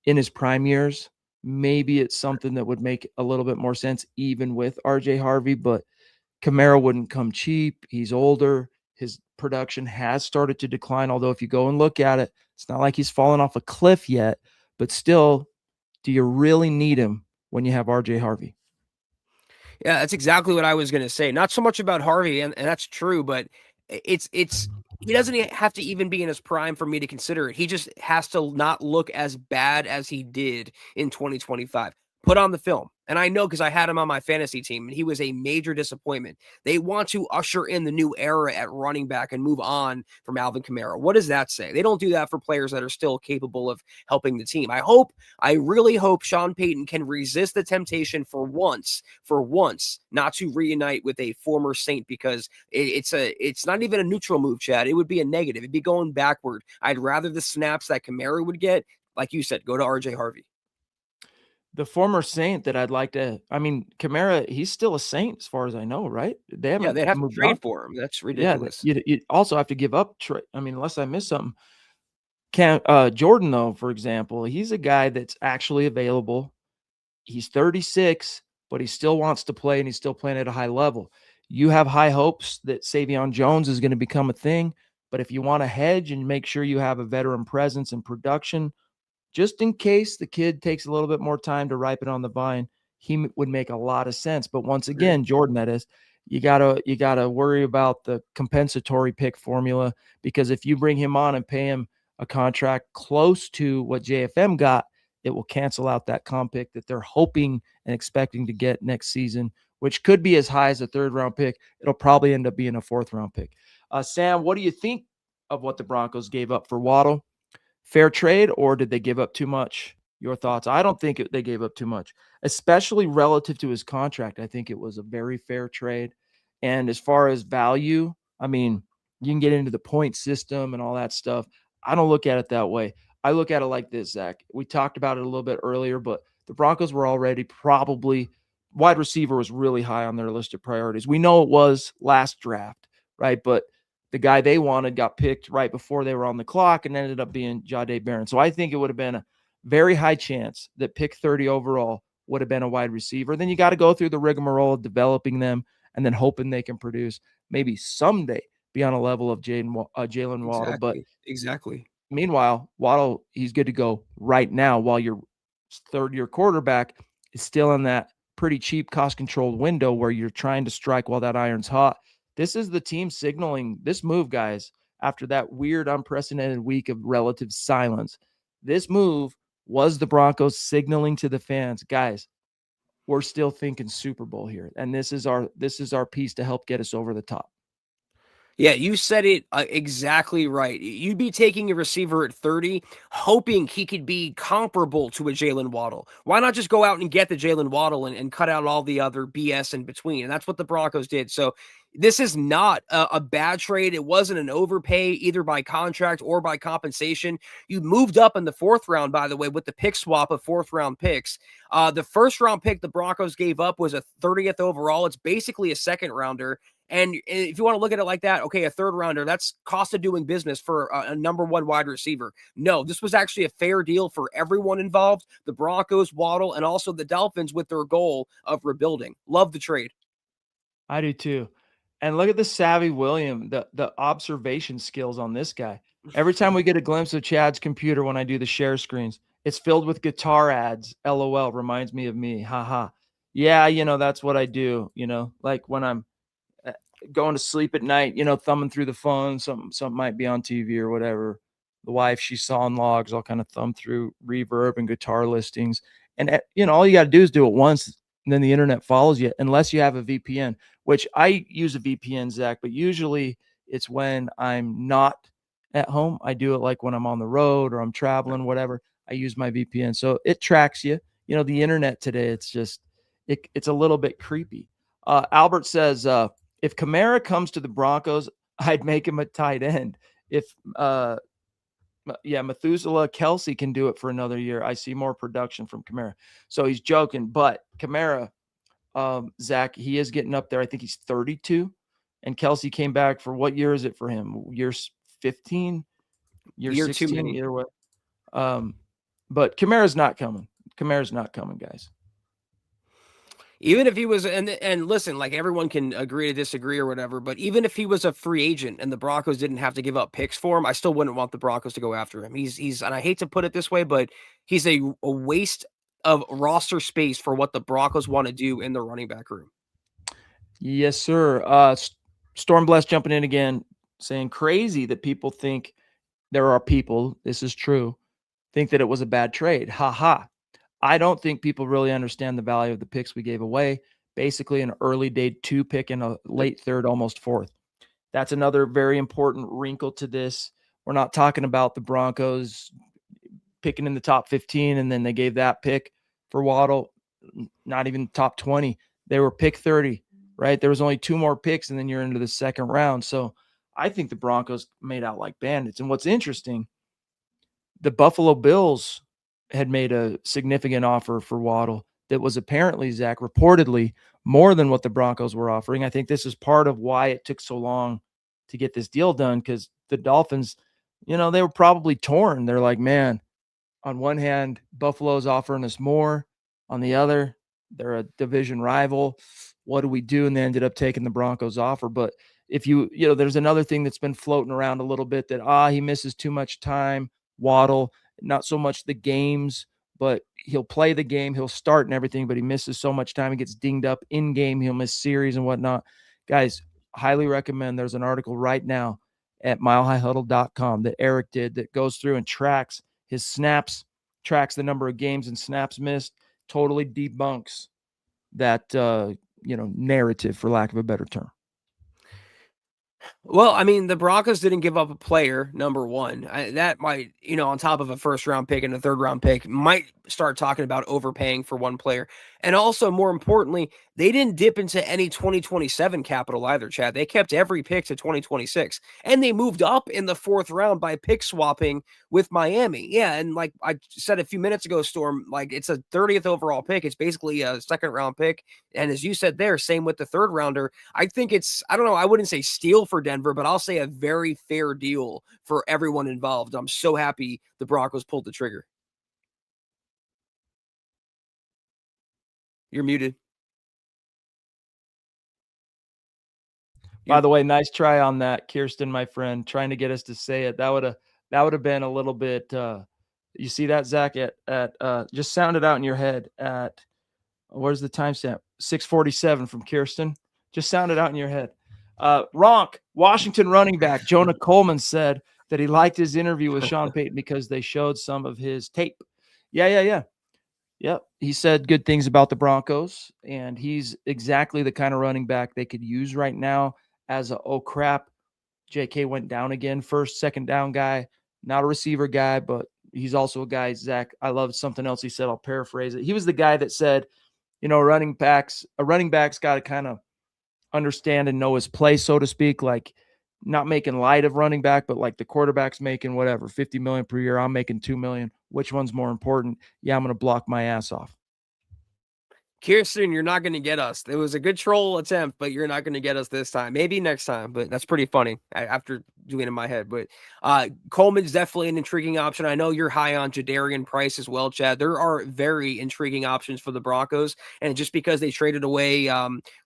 in his prime years, maybe it's something that would make a little bit more sense even with RJ Harvey, but Kamara wouldn't come cheap. He's older. His production has started to decline, although if you go and look at it, it's not like he's fallen off a cliff yet, but still, do you really need him when you have RJ Harvey? Yeah, that's exactly what I was going to say. Not so much about Harvey, and that's true, but it's he doesn't have to even be in his prime for me to consider it. He just has to not look as bad as he did in 2025. Put on the film. And I know because I had him on my fantasy team, and he was a major disappointment. They want to usher in the new era at running back and move on from Alvin Kamara. What does that say? They don't do that for players that are still capable of helping the team. I really hope Sean Payton can resist the temptation for once, not to reunite with a former Saint, because it's not even a neutral move, Chad. It would be a negative. It'd be going backward. I'd rather the snaps that Kamara would get, like you said, go to RJ Harvey. The former Saint that I'd like to, Kamara, he's still a Saint as far as I know, right? They'd have to trade for him. That's ridiculous. Yeah, you also have to give up. Unless I miss something. Jordan, though, for example, he's a guy that's actually available. He's 36, but he still wants to play, and he's still playing at a high level. You have high hopes that Savion Jones is going to become a thing, but if you want to hedge and make sure you have a veteran presence and production, just in case the kid takes a little bit more time to ripen on the vine, he would make a lot of sense. But once again, Jordan, that is, you gotta worry about the compensatory pick formula, because if you bring him on and pay him a contract close to what JFM got, it will cancel out that comp pick that they're hoping and expecting to get next season, which could be as high as a 3rd-round pick. It'll probably end up being a 4th-round pick. Sam, what do you think of what the Broncos gave up for Waddle? Fair trade, or did they give up too much? Your thoughts? I don't think they gave up too much, especially relative to his contract. I think it was a very fair trade. And as far as value, I mean, you can get into the point system and all that stuff. I don't look at it that way. I look at it like this, Zach. We talked about it a little bit earlier, but the Broncos were already probably wide receiver was really high on their list of priorities. We know it was last draft, right? But the guy they wanted got picked right before they were on the clock and ended up being Jahdae Barron. So I think it would have been a very high chance that pick 30 overall would have been a wide receiver. Then you got to go through the rigmarole of developing them and then hoping they can produce, maybe someday be on a level of Jalen Waddle. But exactly. Meanwhile, Waddle, he's good to go right now while your 3rd-year quarterback is still in that pretty cheap cost-controlled window where you're trying to strike while that iron's hot. This is the team signaling this move, guys, after that weird, unprecedented week of relative silence. This move was the Broncos signaling to the fans, guys, we're still thinking Super Bowl here. And this is our piece to help get us over the top. Yeah, you said it exactly right. You'd be taking a receiver at 30, hoping he could be comparable to a Jalen Waddle. Why not just go out and get the Jalen Waddle and cut out all the other BS in between? And that's what the Broncos did. So this is not a bad trade. It wasn't an overpay either by contract or by compensation. You moved up in the 4th round, by the way, with the pick swap of 4th-round picks. The 1st-round pick the Broncos gave up was a 30th overall. It's basically a 2nd-rounder. And if you want to look at it like that, okay, a 3rd-rounder, that's cost of doing business for a number 1 wide receiver. No, this was actually a fair deal for everyone involved, the Broncos, Waddle, and also the Dolphins with their goal of rebuilding. Love the trade. I do too. And look at the savvy William, the observation skills on this guy. Every time we get a glimpse of Chad's computer when I do the share screens, it's filled with guitar ads. LOL, reminds me of me. Haha. Yeah, that's what I do, like when I'm going to sleep at night, thumbing through the phone, something might be on TV or whatever. The wife, she's sawing logs. I'll kind of thumb through Reverb and guitar listings. And, all you got to do is do it once, and then the internet follows you, unless you have a VPN, which I use a VPN, Zach, but usually it's when I'm not at home. I do it like when I'm on the road or I'm traveling, whatever. I use my VPN. So it tracks you. The internet today, it's just, it's a little bit creepy. Albert says, if Kamara comes to the Broncos, I'd make him a tight end. If Methuselah Kelsey can do it for another year, I see more production from Kamara. So he's joking, but Kamara, Zach, he is getting up there. I think he's 32, and Kelsey came back for what year is it for him? Year 15, year 16, too many. year what? But Kamara's not coming. Kamara's not coming, guys. Even if he was, and listen, like everyone can agree to disagree or whatever, but even if he was a free agent and the Broncos didn't have to give up picks for him, I still wouldn't want the Broncos to go after him. He's, and I hate to put it this way, but he's a waste of roster space for what the Broncos want to do in the running back room. Yes, sir. Stormblessed jumping in again, saying crazy that people think there are people, this is true, think that it was a bad trade. Ha ha. I don't think people really understand the value of the picks we gave away. Basically an early day 2 pick and a late 3rd, almost 4th. That's another very important wrinkle to this. We're not talking about the Broncos picking in the top 15 and then they gave that pick for Waddle, not even top 20. They were pick 30, right? There was only 2 more picks and then you're into the 2nd round. So I think the Broncos made out like bandits. And what's interesting, the Buffalo Bills had made a significant offer for Waddle that was apparently, Zach, reportedly more than what the Broncos were offering. I think this is part of why it took so long to get this deal done, because the Dolphins, they were probably torn. They're like, man, on one hand, Buffalo's offering us more. On the other, they're a division rival. What do we do? And they ended up taking the Broncos offer. But if there's another thing that's been floating around a little bit that, he misses too much time, Waddle. Not so much the games, but he'll play the game. He'll start and everything, but he misses so much time. He gets dinged up in game. He'll miss series and whatnot. Guys, highly recommend. There's an article right now at milehighhuddle.com that Eric did that goes through and tracks his snaps, tracks the number of games and snaps missed, totally debunks that narrative, for lack of a better term. Well, I mean, the Broncos didn't give up a player, number one. That might, on top of a first-round pick and a third-round pick, might start talking about overpaying for one player. And also, more importantly, they didn't dip into any 2027 capital either, Chad. They kept every pick to 2026. And they moved up in the fourth round by pick swapping with Miami. Yeah, and like I said a few minutes ago, Storm, like it's a 30th overall pick. It's basically a second-round pick. And as you said there, same with the third-rounder. I think it's, I don't know, I wouldn't say steal for Denver, but I'll say a very fair deal for everyone involved. I'm so happy the Broncos pulled the trigger. You're muted. By the way, nice try on that, Kirsten, my friend, trying to get us to say it. That would have been a little bit. You see that, Zach? At just sound it out in your head. At where's the timestamp? 6:47 from Kirsten. Just sound it out in your head. Ronk, Washington running back Jonah Coleman said that he liked his interview with Sean Payton because they showed some of his tape. Yeah. Yep. He said good things about the Broncos, and he's exactly the kind of running back they could use right now as a, oh crap, JK went down again, first, second down guy, not a receiver guy, but he's also a guy, Zach, I love something else he said. I'll paraphrase it. He was the guy that said, a running back's got to kind of understand and know his play, so to speak, like not making light of running back, but like the quarterback's making whatever, $50 million per year. I'm making $2 million. Which one's more important? Yeah, I'm going to block my ass off. Kirsten, you're not going to get us. It was a good troll attempt, but you're not going to get us this time. Maybe next time, but that's pretty funny after doing it in my head. But Coleman's definitely an intriguing option. I know you're high on Jadarian Price as well, Chad. There are very intriguing options for the Broncos. And just because they traded away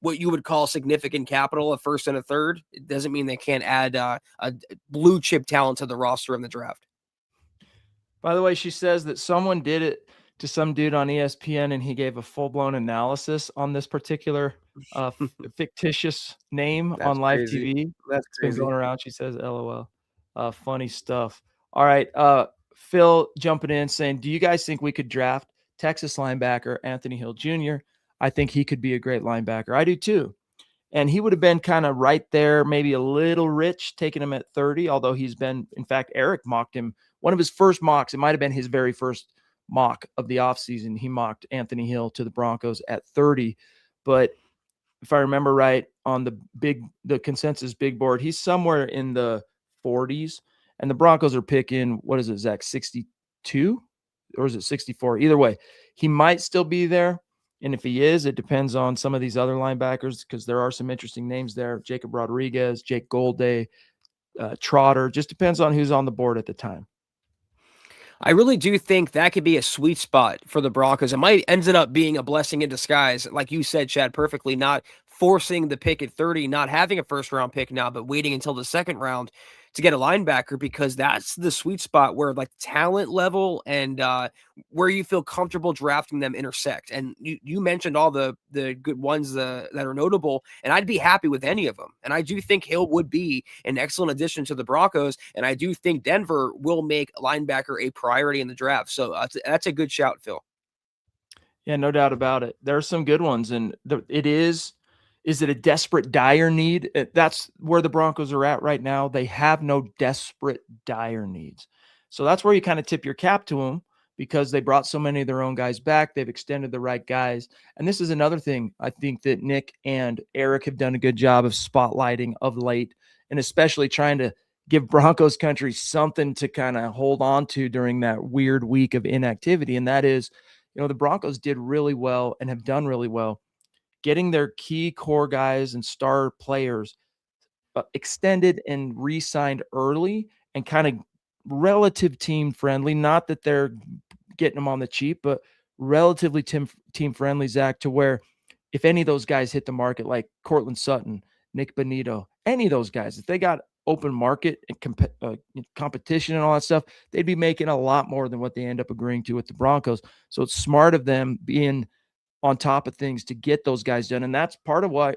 what you would call significant capital, a first and a third, it doesn't mean they can't add a blue chip talent to the roster in the draft. By the way, she says that someone did it to some dude on ESPN, and he gave a full-blown analysis on this particular fictitious name on live TV. That's been going around. She says, LOL. Funny stuff. All right. Phil jumping in saying, do you guys think we could draft Texas linebacker Anthony Hill Jr.? I think he could be a great linebacker. I do too. And he would have been kind of right there, maybe a little rich, taking him at 30, although he's been, in fact, Eric mocked him. One of his first mocks, it might have been his very first mock of the offseason. He mocked Anthony Hill to the Broncos at 30. But if I remember right, on the consensus big board, he's somewhere in the 40s. And the Broncos are picking, what is it, Zach, 62? Or is it 64? Either way, he might still be there. And if he is, it depends on some of these other linebackers, because there are some interesting names there. Jacob Rodriguez, Jake Golday, Trotter. Just depends on who's on the board at the time. I really do think that could be a sweet spot for the Broncos. It might ended up being a blessing in disguise. Like you said, Chad, perfectly, not forcing the pick at 30, not having a first round pick now, but waiting until the second round to get a linebacker, because that's the sweet spot where like talent level and where you feel comfortable drafting them intersect. And you mentioned all the good ones that are notable, and I'd be happy with any of them. And I do think Hill would be an excellent addition to the Broncos. And I do think Denver will make linebacker a priority in the draft. So that's a good shout, Phil. Yeah, no doubt about it. There are some good ones, and is it a desperate, dire need? That's where the Broncos are at right now. They have no desperate, dire needs. So that's where you kind of tip your cap to them, because they brought so many of their own guys back. They've extended the right guys. And this is another thing I think that Nick and Eric have done a good job of spotlighting of late, and especially trying to give Broncos country something to kind of hold on to during that weird week of inactivity. And that is, the Broncos did really well and have done really well getting their key core guys and star players extended and re-signed early and kind of relative team friendly. Not that they're getting them on the cheap, but relatively team friendly, Zach, to where if any of those guys hit the market, like Cortland Sutton, Nick Bonito, any of those guys, if they got open market and competition and all that stuff, they'd be making a lot more than what they end up agreeing to with the Broncos. So it's smart of them being on top of things to get those guys done. And that's part of what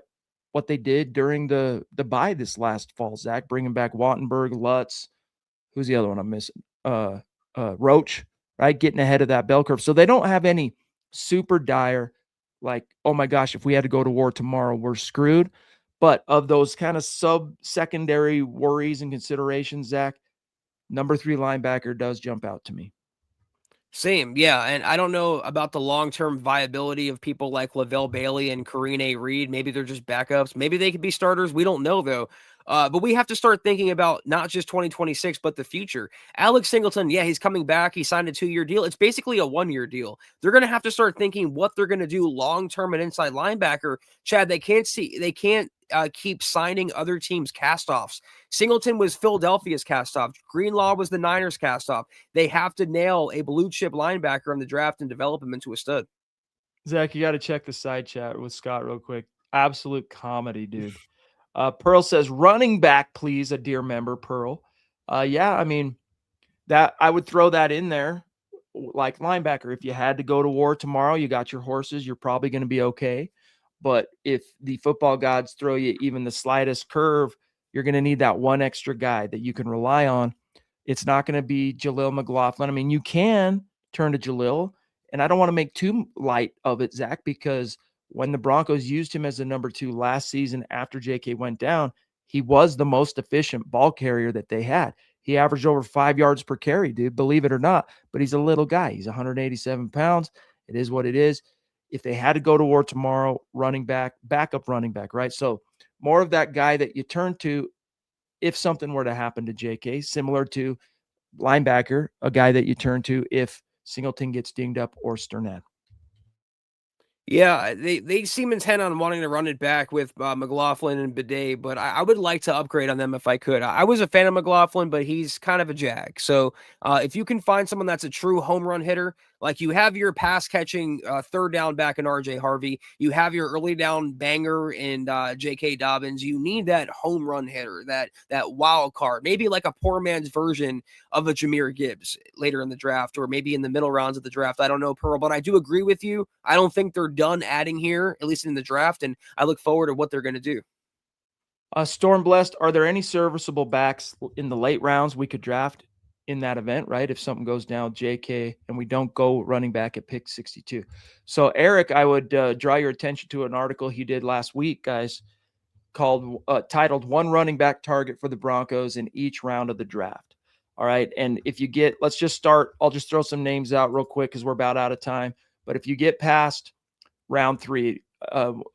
what they did during the bye this last fall, Zach, bringing back Wattenberg, Lutz. Who's the other one I'm missing? Roach, right? Getting ahead of that bell curve. So they don't have any super dire, like, oh my gosh, if we had to go to war tomorrow, we're screwed. But of those kind of sub-secondary worries and considerations, Zach, number 3 linebacker does jump out to me. Same, yeah, and I don't know about the long-term viability of people like Lavelle Bailey and Karine A. Reed. Maybe they're just backups. Maybe they could be starters. We don't know, though. But we have to start thinking about not just 2026, but the future. Alex Singleton, yeah, he's coming back. He signed a 2-year deal. It's basically a 1-year deal. They're going to have to start thinking what they're going to do long-term at inside linebacker. Chad, they can't keep signing other teams' cast-offs. Singleton was Philadelphia's cast-off. Greenlaw was the Niners' cast-off. They have to nail a blue-chip linebacker in the draft and develop him into a stud. Zach, you got to check the side chat with Scott real quick. Absolute comedy, dude. Pearl says, running back, please, a dear member, Pearl. Yeah, I mean, that I would throw that in there like linebacker. If you had to go to war tomorrow, you got your horses, you're probably going to be okay. But if the football gods throw you even the slightest curve, you're going to need that one extra guy that you can rely on. It's not going to be Jaleel McLaughlin. I mean, you can turn to Jaleel, and I don't want to make too light of it, Zach, because when the Broncos used him as a number 2 last season after JK went down, he was the most efficient ball carrier that they had. He averaged over 5 yards per carry, dude, believe it or not. But he's a little guy. He's 187 pounds. It is what it is. If they had to go to war tomorrow, running back, backup running back, right? So more of that guy that you turn to if something were to happen to JK, similar to linebacker, a guy that you turn to if Singleton gets dinged up or Sternad. Yeah, they seem intent on wanting to run it back with McLaughlin and Bidet, but I would like to upgrade on them if I could. I was a fan of McLaughlin, but he's kind of a jag. So if you can find someone that's a true home run hitter, like you have your pass catching third down back in RJ Harvey, you have your early down banger in J.K. Dobbins, you need that home run hitter, that wild card, maybe like a poor man's version of a Jahmyr Gibbs later in the draft, or maybe in the middle rounds of the draft. I don't know, Pearl, but I do agree with you. I don't think they're done adding here, at least in the draft, and I look forward to what they're going to do. Storm Blessed, are there any serviceable backs in the late rounds we could draft in that event, right? If something goes down, JK, and we don't go running back at pick 62. So, Eric, I would draw your attention to an article he did last week, guys, titled "One Running Back Target for the Broncos in Each Round of the Draft." All right. And if you get, let's just start, I'll just throw some names out real quick because we're about out of time. But if you get past round 3,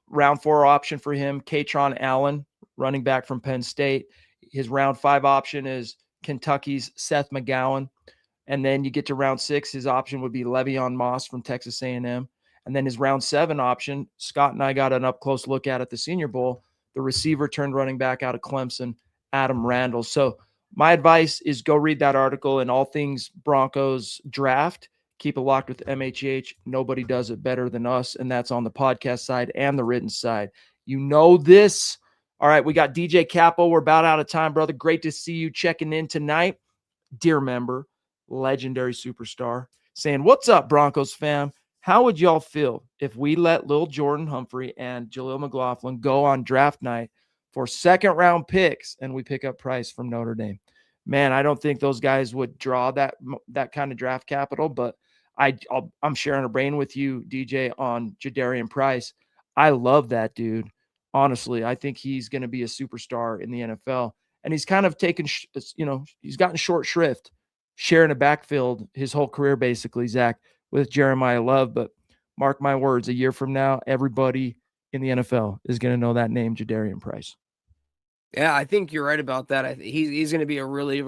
round 4 option for him, Katron Allen, running back from Penn State. His round 5 option is Kentucky's Seth McGowan. And then you get to round 6, his option would be Le'Veon Moss from Texas A&M. And then his round 7 option, Scott and I got an up-close look at the Senior Bowl, the receiver turned running back out of Clemson, Adam Randall. So my advice is go read that article and all things Broncos draft. Keep it locked with MHH. Nobody does it better than us, and that's on the podcast side and the written side. You know this. All right, we got DJ Capo. We're about out of time, brother. Great to see you checking in tonight. Dear member, legendary superstar, saying, what's up, Broncos fam? How would y'all feel if we let Lil Jordan Humphrey and Jaleel McLaughlin go on draft night for second-round picks and we pick up Price from Notre Dame? Man, I don't think those guys would draw that kind of draft capital, but I'm sharing a brain with you, DJ, on Jadarian Price. I love that dude. Honestly, I think he's going to be a superstar in the NFL. And he's kind of taken, he's gotten short shrift, sharing a backfield his whole career, basically, Zach, with Jeremiah Love. But mark my words, a year from now, everybody in the NFL is going to know that name, Jadarian Price. Yeah, I think you're right about that. He's going to be a really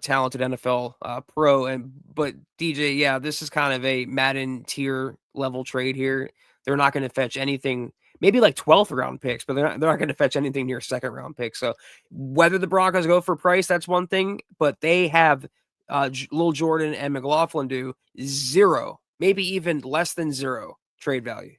talented NFL pro. But DJ, yeah, this is kind of a Madden tier level trade here. They're not going to fetch anything, maybe like 12th round picks, but they're not going to fetch anything near second round picks. So whether the Broncos go for Price, that's one thing, but they have Lil Jordan and McLaughlin do 0, maybe even less than 0 trade value.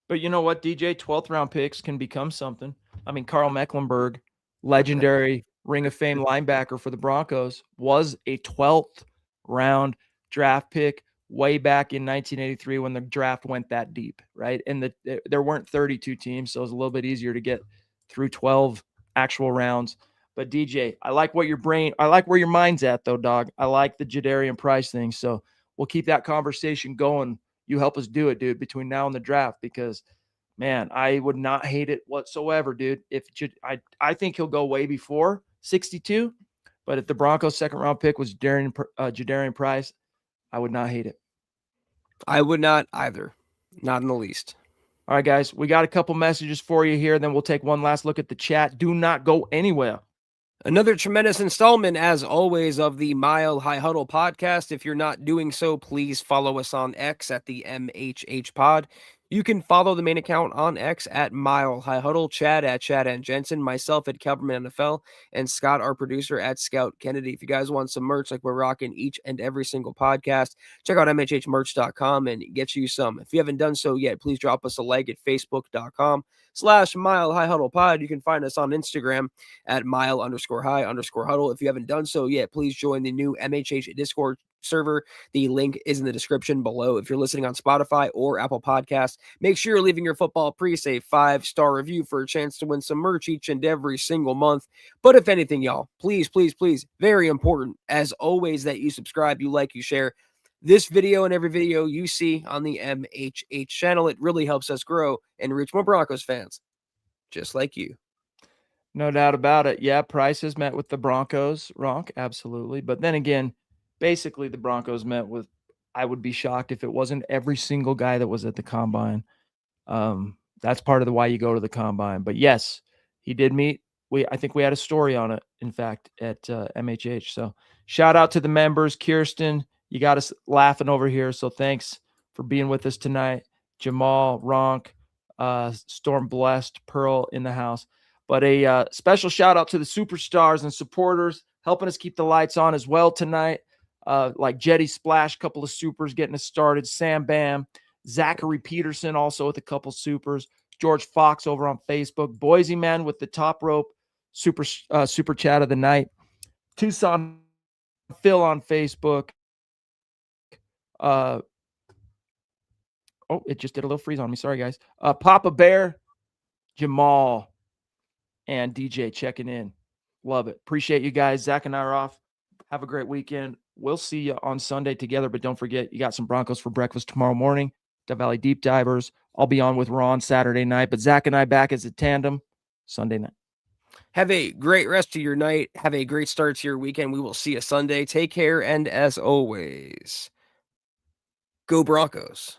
But you know what, DJ? 12th round picks can become something. I mean, Carl Mecklenburg, legendary Ring of Fame linebacker for the Broncos, was a 12th round draft pick way back in 1983 when the draft went that deep, right? And there weren't 32 teams, so it was a little bit easier to get through 12 actual rounds. But DJ, I like where your mind's at though, dog. I like the Jadarian Price thing. So we'll keep that conversation going. You help us do it, dude, between now and the draft, because man, I would not hate it whatsoever, dude. I think he'll go way before 62, but if the Broncos' second round pick was Jadarian Price, I would not hate it. I would not either. Not in the least. All right, guys, we got a couple messages for you here. Then we'll take one last look at the chat. Do not go anywhere. Another tremendous installment, as always, of the Mile High Huddle podcast. If you're not doing so, please follow us on X at the MHH pod. You can follow the main account on X at Mile High Huddle, Chad at Chad and Jensen, myself at Kelberman NFL, and Scott, our producer, at Scout Kennedy. If you guys want some merch like we're rocking each and every single podcast, check out MHHmerch.com and get you some. If you haven't done so yet, please drop us a like at Facebook.com/Mile High Huddle Pod. You can find us on Instagram at Mile_High_Huddle. If you haven't done so yet, please join the new MHH Discord server. The link is in the description below. If you're listening on Spotify or Apple Podcasts, make sure you're leaving your football priest a 5-star review for a chance to win some merch each and every single month. But if anything, y'all, please, very important, as always, that you subscribe, you like, you share this video and every video you see on the MHH channel. It really helps us grow and reach more Broncos fans just like you. No doubt about it. Yeah, Price has met with the Broncos, Ronk, absolutely. But then again, basically the Broncos met with, I would be shocked if it wasn't every single guy that was at the combine. That's part of the why you go to the combine. But yes, he did meet. I think we had a story on it, in fact, at MHH. So shout out to the members. Kirsten, you got us laughing over here. So thanks for being with us tonight. Jamal, Ronk, Storm Blessed, Pearl in the house. But a special shout out to the superstars and supporters helping us keep the lights on as well tonight. Like Jetty Splash, couple of supers getting us started. Sam Bam, Zachary Peterson also with a couple supers. George Fox over on Facebook. Boise Man with the top rope super chat of the night. Tucson Phil on Facebook. Oh, it just did a little freeze on me. Sorry, guys. Papa Bear, Jamal, and DJ checking in. Love it. Appreciate you guys. Zach and I are off. Have a great weekend. We'll see you on Sunday together, but don't forget, you got some Broncos for breakfast tomorrow morning. Death Valley Deep Divers. I'll be on with Ron Saturday night, but Zach and I back as a tandem Sunday night. Have a great rest of your night. Have a great start to your weekend. We will see you Sunday. Take care, and as always, go Broncos.